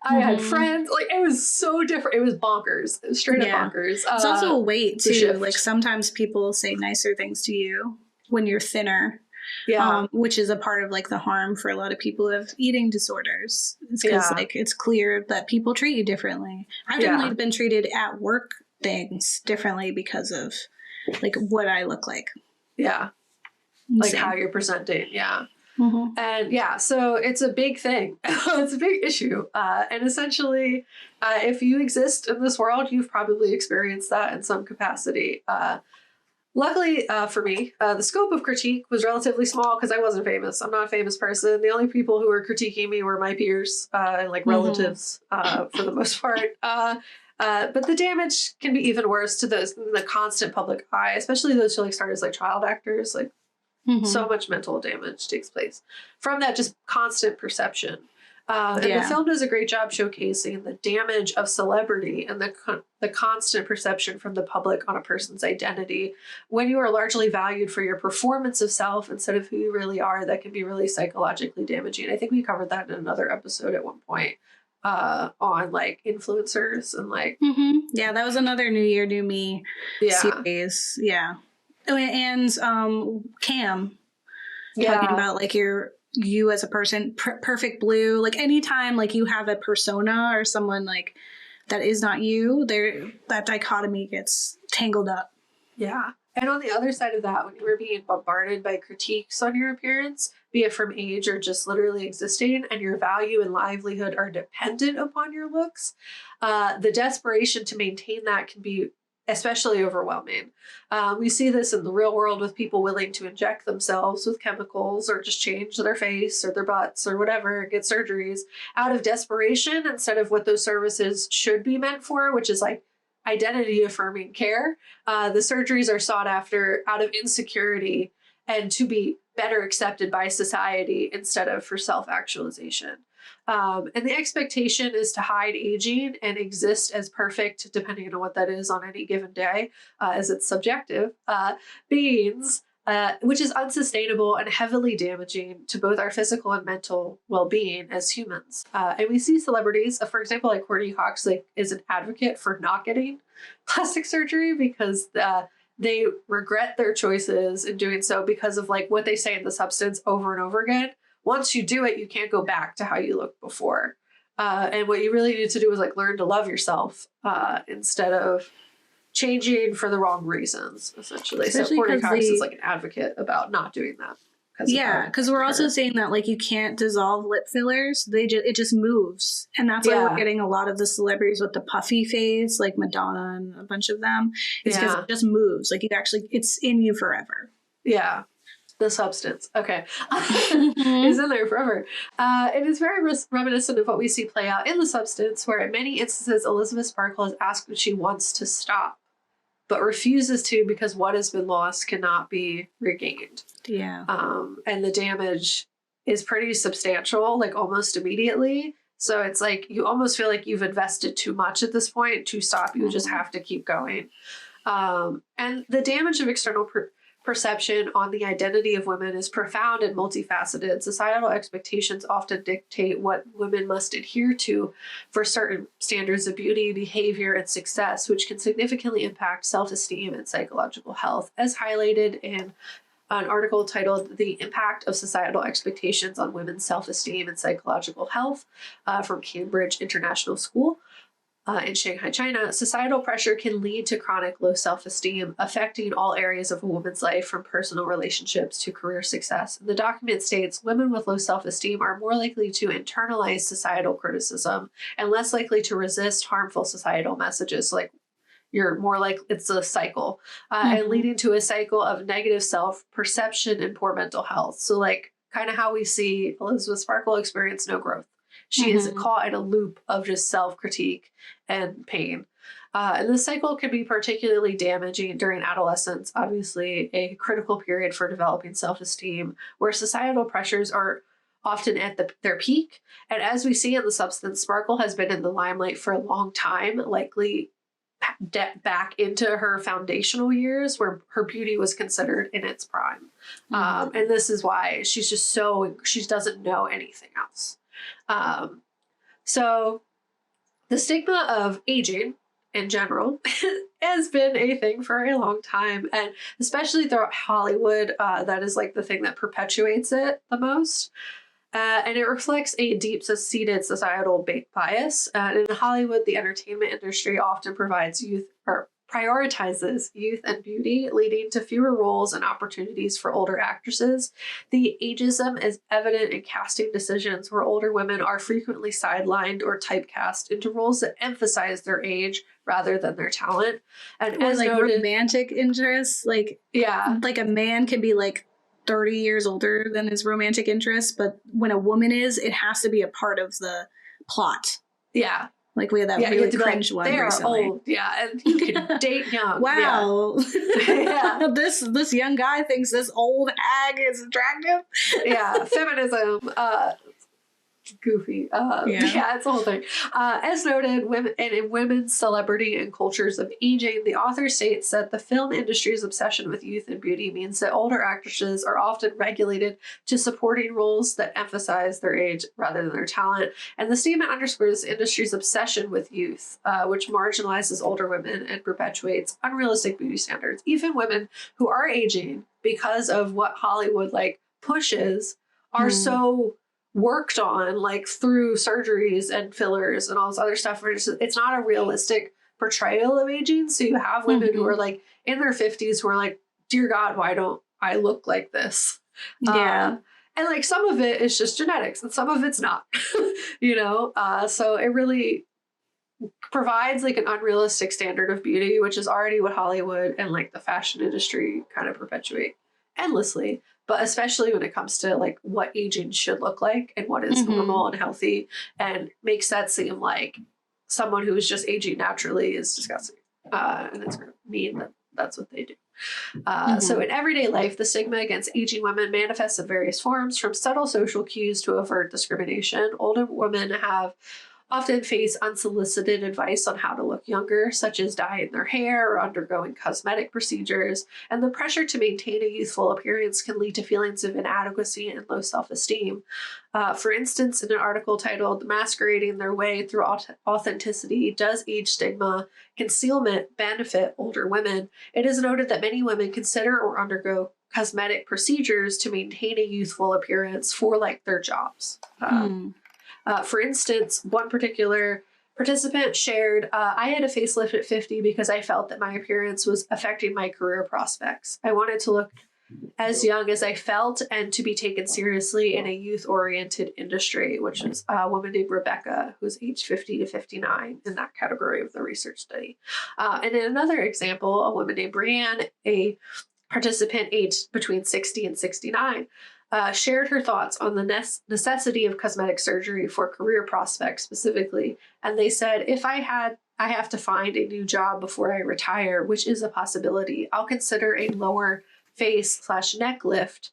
Speaker 1: I had friends. It was so different. It was bonkers. It was straight up bonkers.
Speaker 2: It's also a weight, too. Sometimes people say nicer things to you when you're thinner. Yeah. Which is a part of the harm for a lot of people who have eating disorders. It's because it's clear that people treat you differently. I've definitely been treated at work things differently because of what I look like.
Speaker 1: Yeah. How you're presenting. Yeah. And so it's a big thing. It's a big issue. And essentially, if you exist in this world, you've probably experienced that in some capacity. Luckily for me, the scope of critique was relatively small because I wasn't famous. I'm not a famous person. The only people who were critiquing me were my peers and relatives for the most part. But the damage can be even worse to the constant public eye, especially those who start as child actors. So much mental damage takes place from that just constant perception. And the film does a great job showcasing the damage of celebrity and the constant perception from the public on a person's identity. When you are largely valued for your performance of self instead of who you really are, that can be really psychologically damaging. I think we covered that in another episode at one point on influencers and
Speaker 2: Yeah, that was another New Year, New Me series. Yeah. And Cam talking about you as a person, perfect blue, anytime you have a persona or someone that is not you, that dichotomy gets tangled up.
Speaker 1: Yeah. And on the other side of that, when you were being bombarded by critiques on your appearance, be it from age or just literally existing, and your value and livelihood are dependent upon your looks, the desperation to maintain that can be especially overwhelming. We see this in the real world with people willing to inject themselves with chemicals or just change their face or their butts or whatever, get surgeries out of desperation instead of what those services should be meant for, which is identity affirming care. The surgeries are sought after out of insecurity and to be better accepted by society instead of for self-actualization. And the expectation is to hide aging and exist as perfect, depending on what that is on any given day, as it's subjective, beings, which is unsustainable and heavily damaging to both our physical and mental well-being as humans. And we see celebrities, for example, Courtney Cox, is an advocate for not getting plastic surgery because they regret their choices in doing so because of what they say in the substance over and over again. Once you do it, you can't go back to how you looked before. And what you really need to do is learn to love yourself instead of changing for the wrong reasons, essentially. Especially so Courtney Cox is an advocate about not doing that.
Speaker 2: Because we're also saying that you can't dissolve lip fillers. It just moves. And that's why we're getting a lot of the celebrities with the puffy face, like Madonna and a bunch of them. It's because it just moves. It's in you forever.
Speaker 1: Yeah. The substance. Okay. Is in there forever. It is very reminiscent of what we see play out in The Substance, where in many instances, Elisabeth Sparkle is asked if she wants to stop, but refuses to because what has been lost cannot be regained. Yeah. And the damage is pretty substantial, almost immediately. So it's you almost feel you've invested too much at this point to stop. You just have to keep going. And the damage of external perception on the identity of women is profound and multifaceted. Societal expectations often dictate what women must adhere to for certain standards of beauty, behavior, and success, which can significantly impact self-esteem and psychological health, as highlighted in an article titled "The Impact of Societal Expectations on Women's Self-Esteem and Psychological Health" from Cambridge International School. In Shanghai, China. Societal pressure can lead to chronic low self-esteem, affecting all areas of a woman's life, from personal relationships to career success. The document states women with low self-esteem are more likely to internalize societal criticism and less likely to resist harmful societal messages. Like, you're more like, it's a cycle, and leading to a cycle of negative self-perception and poor mental health. So like kind of how we see Elisabeth Sparkle experience no growth. She is caught in a loop of just self-critique and pain. And this cycle can be particularly damaging during adolescence, obviously a critical period for developing self-esteem, where societal pressures are often at their peak. And as we see in the substance, Sparkle has been in the limelight for a long time, likely back into her foundational years where her beauty was considered in its prime. And this is why she's just she doesn't know anything else. So the stigma of aging in general has been a thing for a long time, and especially throughout Hollywood, that is like the thing that perpetuates it the most. And it reflects a deep-seated societal bias. In Hollywood, the entertainment industry often prioritizes youth and beauty, leading to fewer roles and opportunities for older actresses. The ageism is evident in casting decisions, where older women are frequently sidelined or typecast into roles that emphasize their age rather than their talent. And
Speaker 2: as like noted, romantic interests, like like a man can be like 30 years older than his romantic interest, but when a woman is, it has to be a part of the plot.
Speaker 1: Yeah.
Speaker 2: Like we had that really cringe one recently.
Speaker 1: Old, and you can date young.
Speaker 2: Wow. This young guy thinks this old hag is attractive.
Speaker 1: Feminism. Goofy. It's a whole thing. As noted, in women's celebrity and cultures of aging, the author states that the film industry's obsession with youth and beauty means that older actresses are often regulated to supporting roles that emphasize their age rather than their talent. And the statement underscores the industry's obsession with youth, which marginalizes older women and perpetuates unrealistic beauty standards. Even women who are aging, because of what Hollywood pushes, are so worked on through surgeries and fillers and all this other stuff. It's not a realistic portrayal of aging. So you have women who are in their 50s who are dear God, why don't I look like this? And some of it is just genetics and some of it's not, so it really provides an unrealistic standard of beauty, which is already what Hollywood and the fashion industry kind of perpetuate endlessly. But especially when it comes to what aging should look like and what is normal and healthy, and makes that seem like someone who is just aging naturally is disgusting. And it's mean that that's what they do. So in everyday life, the stigma against aging women manifests in various forms, from subtle social cues to overt discrimination. Older women often face unsolicited advice on how to look younger, such as dyeing their hair or undergoing cosmetic procedures, and the pressure to maintain a youthful appearance can lead to feelings of inadequacy and low self-esteem. For instance, in an article titled "Masquerading Their Way Through Authenticity, Does Age Stigma Concealment Benefit Older Women?" it is noted that many women consider or undergo cosmetic procedures to maintain a youthful appearance for their jobs. For instance, one particular participant shared, "I had a facelift at 50 because I felt that my appearance was affecting my career prospects. I wanted to look as young as I felt and to be taken seriously in a youth-oriented industry," which is a woman named Rebecca, who's aged 50 to 59 in that category of the research study. And in another example, a woman named Brianne, a participant aged between 60 and 69, shared her thoughts on the necessity of cosmetic surgery for career prospects specifically. And they said, "If I have to find a new job before I retire, which is a possibility, I'll consider a lower face/neck lift,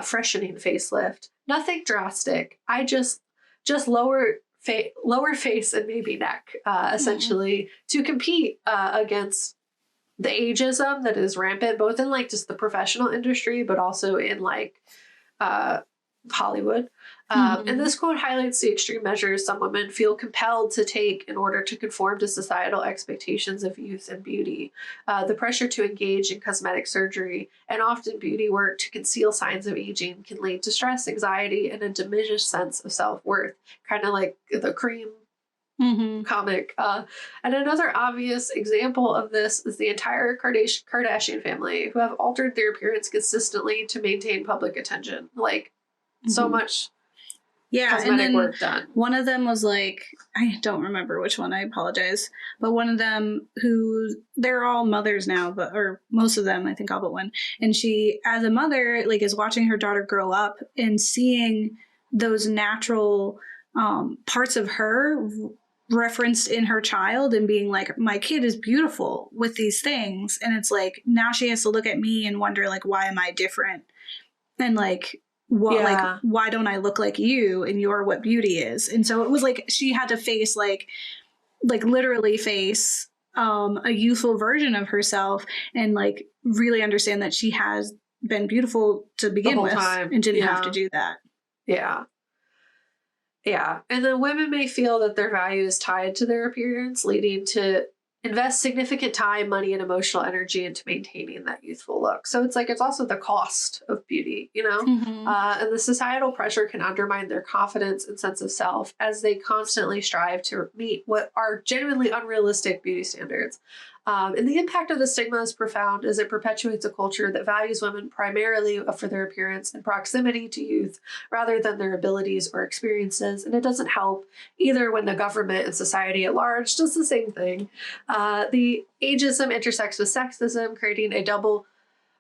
Speaker 1: freshening facelift. Nothing drastic. I just lower face and maybe neck, essentially, to compete against the ageism that is rampant, both in like just the professional industry, but also in like Hollywood. And this quote highlights the extreme measures some women feel compelled to take in order to conform to societal expectations of youth and beauty. The pressure to engage in cosmetic surgery and often beauty work to conceal signs of aging can lead to stress, anxiety, and a diminished sense of self-worth, kind of like the Cream comic. And another obvious example of this is the entire Kardashian family, who have altered their appearance consistently to maintain public attention. Like, so much cosmetic work done.
Speaker 2: One of them was like, I don't remember which one, I apologize, but one of them who, they're all mothers now, but, or most of them, I think all but one. And she, as a mother, like is watching her daughter grow up and seeing those natural parts of her referenced in her child and being like, my kid is beautiful with these things. And it's like, now she has to look at me and wonder like, why am I different? And like, like, why don't I look like you and you're what beauty is? And so it was like, she had to face like literally face a youthful version of herself and like really understand that she has been beautiful to begin with and didn't have to do that.
Speaker 1: Yeah. Yeah. And then women may feel that their value is tied to their appearance, leading to invest significant time, money, and emotional energy into maintaining that youthful look. So it's like, it's also the cost of beauty, you know? And the societal pressure can undermine their confidence and sense of self as they constantly strive to meet what are genuinely unrealistic beauty standards. And the impact of the stigma is profound as it perpetuates a culture that values women primarily for their appearance and proximity to youth rather than their abilities or experiences. And it doesn't help either when the government and society at large does the same thing. The ageism intersects with sexism, creating a double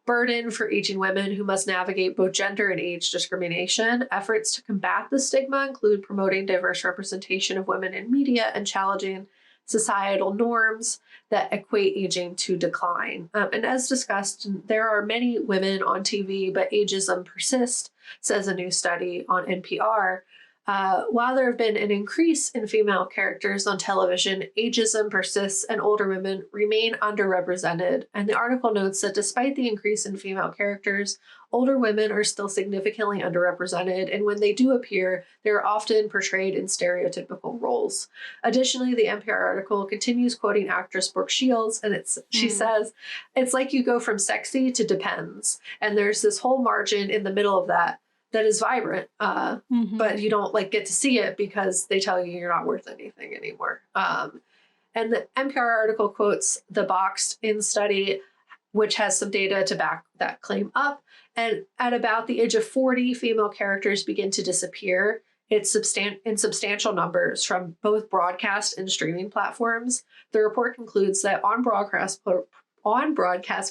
Speaker 1: burden for aging women who must navigate both gender and age discrimination. Efforts to combat the stigma include promoting diverse representation of women in media and challenging societal norms that equate aging to decline. And as discussed, there are many women on TV, but ageism persists, says a new study on NPR. While there have been an increase in female characters on television, ageism persists and older women remain underrepresented. And the article notes that despite the increase in female characters, older women are still significantly underrepresented, and when they do appear, they're often portrayed in stereotypical roles. Additionally, the NPR article continues quoting actress Brooke Shields, and she says, it's like you go from sexy to depends, and there's this whole margin in the middle of that is vibrant, but you don't like get to see it because they tell you you're not worth anything anymore. And the NPR article quotes the Boxed In study, which has some data to back that claim up. And at about the age of 40, female characters begin to disappear. It's in substantial numbers from both broadcast and streaming platforms. The report concludes that on broadcast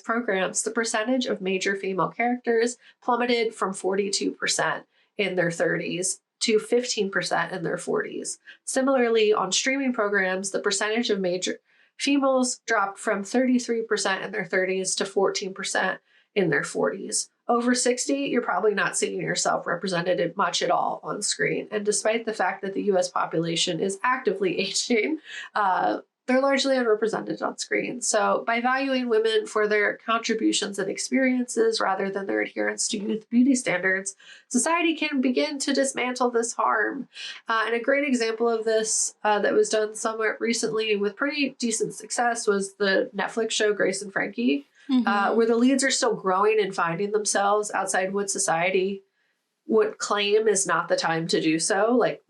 Speaker 1: programs, the percentage of major female characters plummeted from 42% in their 30s to 15% in their 40s. Similarly, on streaming programs, the percentage of major females dropped from 33% in their 30s to 14% in their 40s. Over 60, you're probably not seeing yourself represented much at all on screen. And despite the fact that the US population is actively aging, they're largely unrepresented on screen. So by valuing women for their contributions and experiences rather than their adherence to youth beauty standards, society can begin to dismantle this harm. And a great example of this that was done somewhat recently with pretty decent success was the Netflix show Grace and Frankie, where the leads are still growing and finding themselves outside what society would claim is not the time to do so. Like,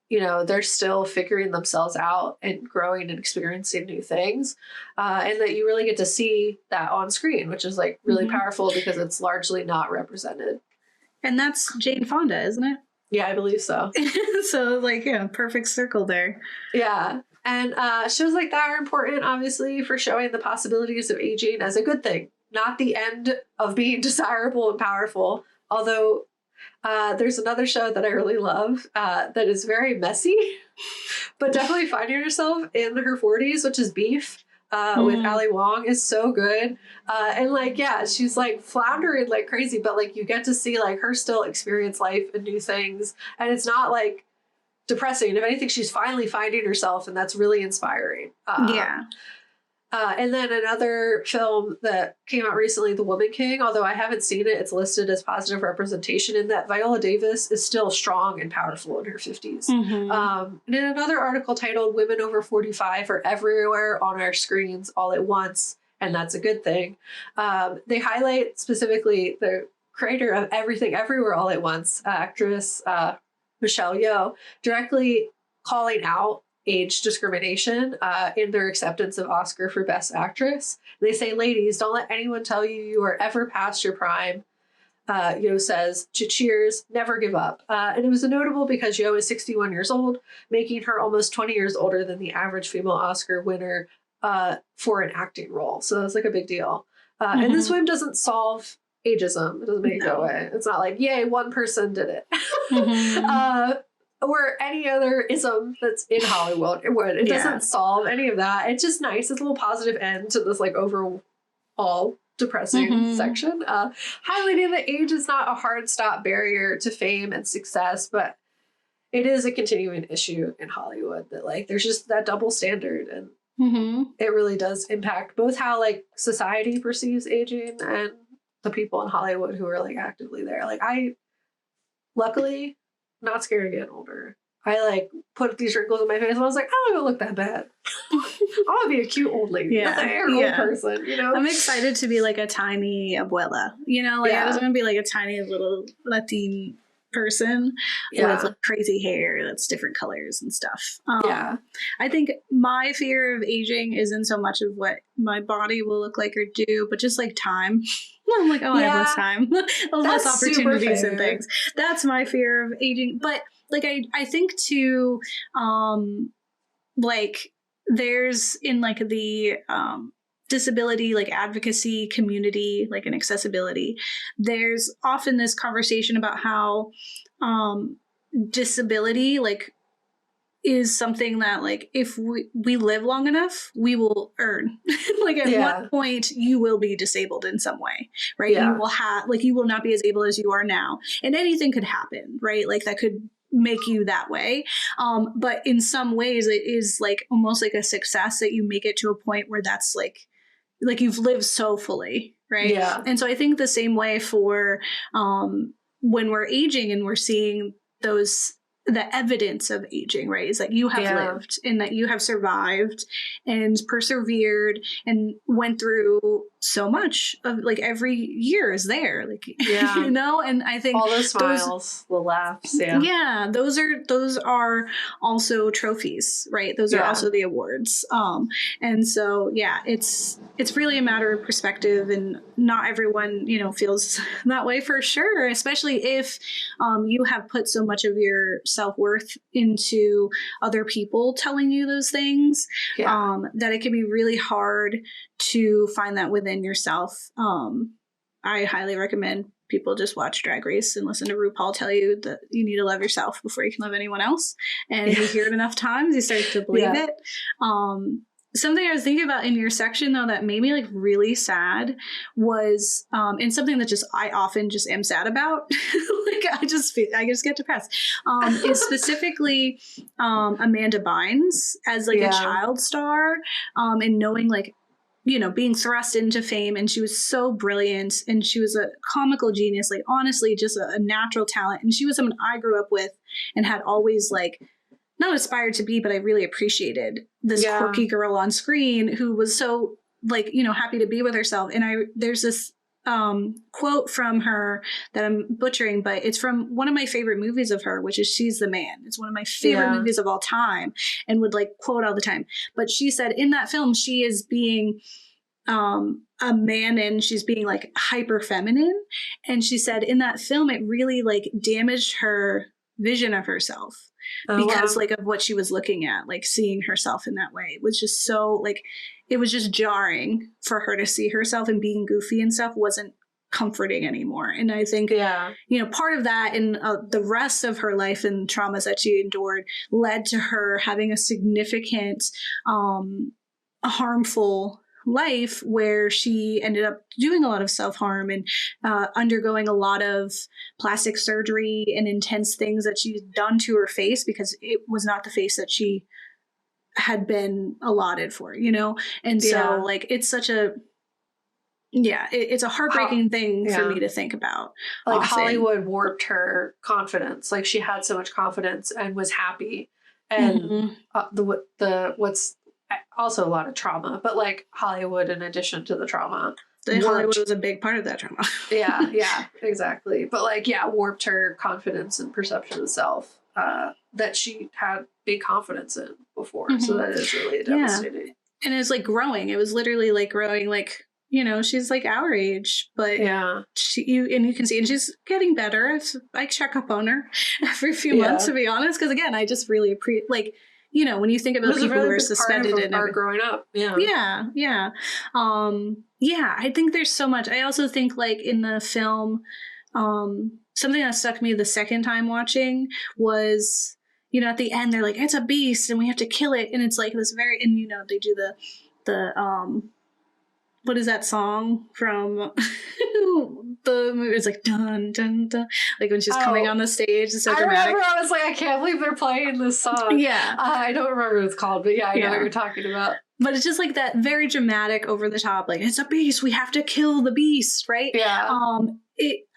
Speaker 1: you know, they're still figuring themselves out and growing and experiencing new things. And that you really get to see that on screen, which is like really powerful because it's largely not represented.
Speaker 2: And that's Jane Fonda, isn't it?
Speaker 1: Yeah, I believe so.
Speaker 2: So like, yeah, perfect circle there.
Speaker 1: Yeah. And shows like that are important, obviously, for showing the possibilities of aging as a good thing, not the end of being desirable and powerful. Although there's another show that I really love that is very messy, but definitely finding yourself in her 40s, which is Beef with Ali Wong, is so good. And like, yeah, she's like floundering like crazy, but like you get to see like her still experience life and new things. And it's not like depressing. If anything, she's finally finding herself, and that's really inspiring. And then another film that came out recently, The Woman King, although I haven't seen it, it's listed as positive representation in that Viola Davis is still strong and powerful in her 50s. And in another article titled Women Over 45 Are Everywhere on Our Screens All at Once, and That's a Good Thing, they highlight specifically the creator of Everything Everywhere All at Once, actress Michelle Yeoh, directly calling out age discrimination in their acceptance of Oscar for Best Actress. They say, ladies, don't let anyone tell you you are ever past your prime. Yeoh says to Cheers, never give up. And it was notable because Yeoh is 61 years old, making her almost 20 years older than the average female Oscar winner for an acting role. So that's like a big deal. And this film doesn't solve ageism. It doesn't make it go away. It's not like, yay, one person did it. Or any other ism that's in Hollywood. It doesn't solve any of that. It's just nice. It's a little positive end to this like overall depressing section. Highlighting that age is not a hard stop barrier to fame and success, but it is a continuing issue in Hollywood that like there's just that double standard, and it really does impact both how like society perceives aging and the people in Hollywood who are like actively there. Like luckily not scared of getting older. I like put these wrinkles in my face and I was like, I don't even look that bad. I want to be a cute old lady. Old person, you know?
Speaker 2: I'm excited to be like a tiny abuela, you know? Like I just want to be like a tiny little Latin person with like crazy hair that's different colors and stuff. I think my fear of aging isn't so much of what my body will look like or do, but just like time. I'm like, I have less time, less opportunities and things. That's my fear of aging. But like, I think too, like there's in like the disability, like advocacy community, like in accessibility, there's often this conversation about how disability, like, is something that like if we live long enough we will earn. Like at one point you will be disabled in some way, right? You will have like you will not be as able as you are now, and anything could happen, right? Like that could make you that way, but in some ways it is like almost like a success that you make it to a point where that's like you've lived so fully, right? And so I think the same way for when we're aging and we're seeing the evidence of aging, right, is that you have lived and that you have survived and persevered and went through so much of like every year is there, like you know. And I think
Speaker 1: all those smiles, the laughs,
Speaker 2: those are also trophies, right? Those are also the awards. And so it's really a matter of perspective, and not everyone, you know, feels that way for sure, especially if you have put so much of your self-worth into other people telling you those things, that it can be really hard to find that within yourself. I highly recommend people just watch Drag Race and listen to RuPaul tell you that you need to love yourself before you can love anyone else. And you hear it enough times, you start to believe it. Something I was thinking about in your section, though, that made me like really sad was, and something that just I often just am sad about. Like I just get depressed. Is specifically Amanda Bynes as like a child star, and knowing like, you know, being thrust into fame, and she was so brilliant, and she was a comical genius, like honestly, just a natural talent. And she was someone I grew up with and had always like not aspired to be, but I really appreciated this quirky girl on screen who was so like, you know, happy to be with herself. And there's this quote from her that I'm butchering, but it's from one of my favorite movies of her, which is She's the Man. It's one of my favorite movies of all time and would like quote all the time. But she said in that film, she is being a man and she's being like hyper feminine. And she said in that film, it really like damaged her vision of herself. Because like of what she was looking at, like seeing herself in that way, it was just so like, it was just jarring for her to see herself, and being goofy and stuff wasn't comforting anymore. And I think, you know, part of that and the rest of her life and traumas that she endured led to her having a significant harmful life where she ended up doing a lot of self-harm and undergoing a lot of plastic surgery and intense things that she's done to her face, because it was not the face that she had been allotted for, you know? And so like it's such a it's a heartbreaking thing for me to think about.
Speaker 1: Like
Speaker 2: often.
Speaker 1: Hollywood warped her confidence. Like she had so much confidence and was happy. And what's also a lot of trauma, but like Hollywood in addition to the trauma.
Speaker 2: Hollywood was a big part of that trauma.
Speaker 1: yeah, exactly. But like, warped her confidence and perception of self that she had big confidence in before. So that is really devastating.
Speaker 2: And it was like growing. It was literally like growing, like, you know, she's like our age, but you can see, and she's getting better. I check up on her every few months, to be honest. Because again, I just really like, you know, when you think about people who are suspended in
Speaker 1: growing up.
Speaker 2: I think there's so much. I also think like in the film, something that stuck me the second time watching was, you know, at the end they're like, it's a beast and we have to kill it, and it's like this very, and you know, they do the what is that song from the movie? It's like dun dun dun, like when she's coming on the stage. It's so dramatic.
Speaker 1: I was like, I can't believe they're playing this song. I don't remember what it's called, but I know what you're talking about.
Speaker 2: But it's just like that very dramatic, over the top, like it's a beast, we have to kill the beast, right?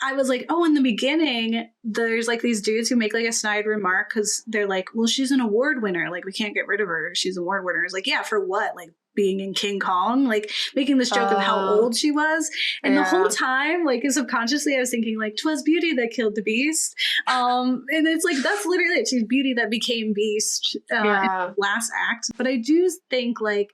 Speaker 2: I was like, oh, in the beginning, there's like these dudes who make like a snide remark because they're like, well, she's an award winner, like we can't get rid of her. She's an award winner. It's like, yeah, for what? Like being in King Kong, like making this joke of how old she was. And the whole time, like subconsciously, I was thinking like, 'twas Beauty that killed the beast. And it's like, that's literally it. She's Beauty that became Beast in the last act. But I do think like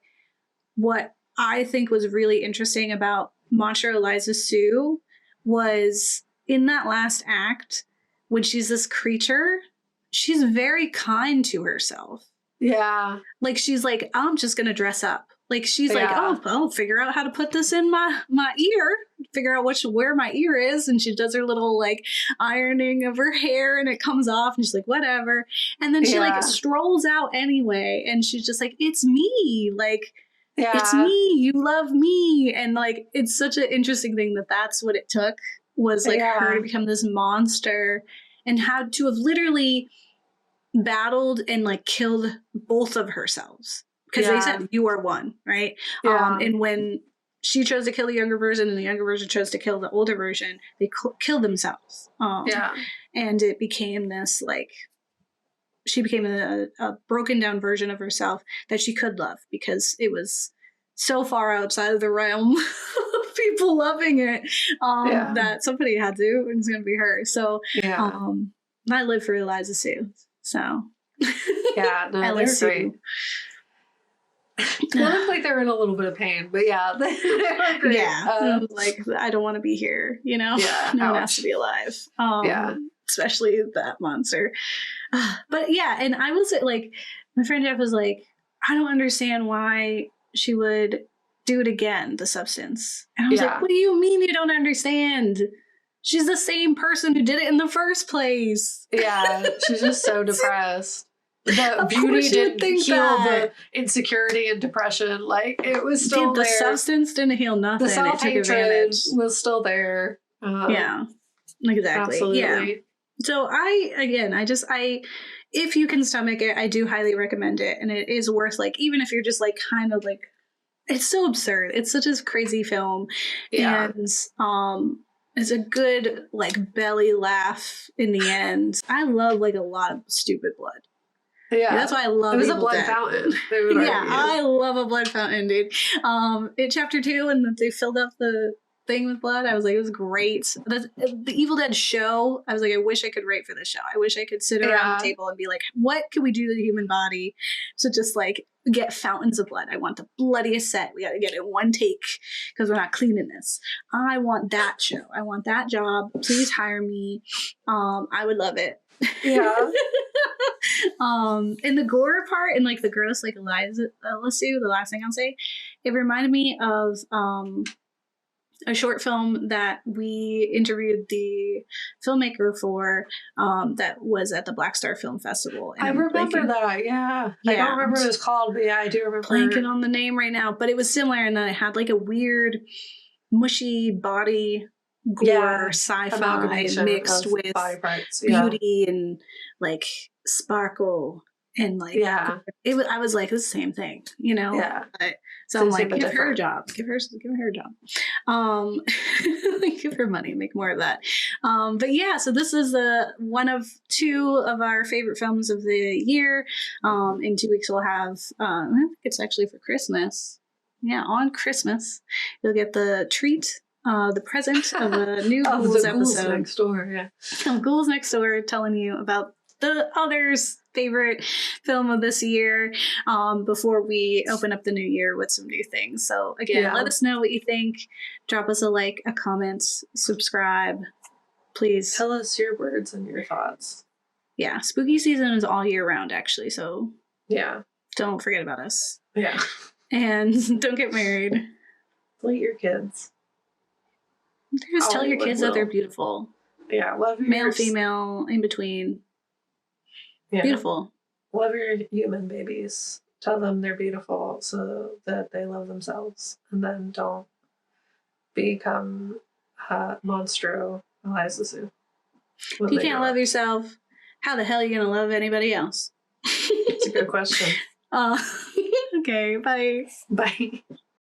Speaker 2: what I think was really interesting about Monster Eliza Sue was in that last act, when she's this creature, she's very kind to herself. Like she's like, I'm just gonna dress up. Like she's like, oh, I'll figure out how to put this in my ear, figure out where my ear is, and she does her little like ironing of her hair, and it comes off, and she's like, whatever. And then she like strolls out anyway, and she's just like, it's me, like it's me, you love me. And like it's such an interesting thing that's what it took, was like her to become this monster and had to have literally battled and like killed both of herselves, because they said you are one, right? And when she chose to kill the younger version and the younger version chose to kill the older version, they killed themselves. And it became this like, she became a broken down version of herself that she could love, because it was so far outside of the realm of people loving it that somebody had to, and it's going to be her. So I live for Eliza Sue. So
Speaker 1: no, they're great. It looked like they were in a little bit of pain, but they were great.
Speaker 2: Like I don't want to be here, you know. No one has to be alive. Especially that monster. But and I was like, my friend Jeff was like, I don't understand why she would do it again, the substance. And I was like, what do you mean you don't understand? She's the same person who did it in the first place.
Speaker 1: She's just so depressed. The beauty didn't heal the insecurity and depression. Like it was still there.
Speaker 2: The substance didn't heal nothing.
Speaker 1: The self-hatred was still there.
Speaker 2: Exactly.
Speaker 1: Absolutely.
Speaker 2: So if you can stomach it, I do highly recommend it. And it is worth, like, even if you're just like kind of like, it's so absurd. It's such a crazy film. And it's a good like belly laugh in the end. I love like a lot of stupid blood. That's why I love it.
Speaker 1: It was a blood fountain.
Speaker 2: I love a blood fountain, dude. In chapter 2, when they filled up the thing with blood, I was like, it was great. The Evil Dead show, I was like, I wish I could write for this show. I wish I could sit around the table and be like, what can we do to the human body to just like get fountains of blood? I want the bloodiest set. We got to get it in one take because we're not cleaning this. I want that show. I want that job. Please hire me. I would love it. And the gore part and like the gross like Eliza Sue, the last thing I'll say, it reminded me of a short film that we interviewed the filmmaker for, that was at the Black Star Film Festival. And
Speaker 1: I remember that. I don't remember what it was called, but I do remember.
Speaker 2: Blanking on the name right now, but it was similar in that it had like a weird, mushy body gore sci-fi mixed with
Speaker 1: body parts,
Speaker 2: beauty and like sparkle And like,
Speaker 1: yeah,
Speaker 2: I was like the same thing, you know.
Speaker 1: yeah.
Speaker 2: So I'm like, give her a job, give her a job, give her money, make more of that. But yeah, so this is one of two of our favorite films of the year. In 2 weeks we'll have, I think it's actually for Christmas. Yeah, on Christmas you'll get the treat. The present of a new Ghouls episode.
Speaker 1: Ghouls Next Door, yeah.
Speaker 2: Ghouls Next Door, telling you about the others' favorite film of this year before we open up the new year with some new things. So again, let us know what you think. Drop us a like, a comment, subscribe. Please.
Speaker 1: Tell us your words and your thoughts.
Speaker 2: Yeah, spooky season is all year round, actually. So
Speaker 1: yeah,
Speaker 2: don't forget about us.
Speaker 1: Yeah.
Speaker 2: And don't get married.
Speaker 1: Delete your kids.
Speaker 2: Just tell your kids that they're beautiful.
Speaker 1: Yeah, love your
Speaker 2: male, female, in between. Yeah. Beautiful.
Speaker 1: Love your human babies. Tell them they're beautiful so that they love themselves, and then don't become monstro Elisabeth.
Speaker 2: If you can't love yourself, how the hell are you gonna love anybody else?
Speaker 1: It's a good question.
Speaker 2: Okay, bye.
Speaker 1: Bye.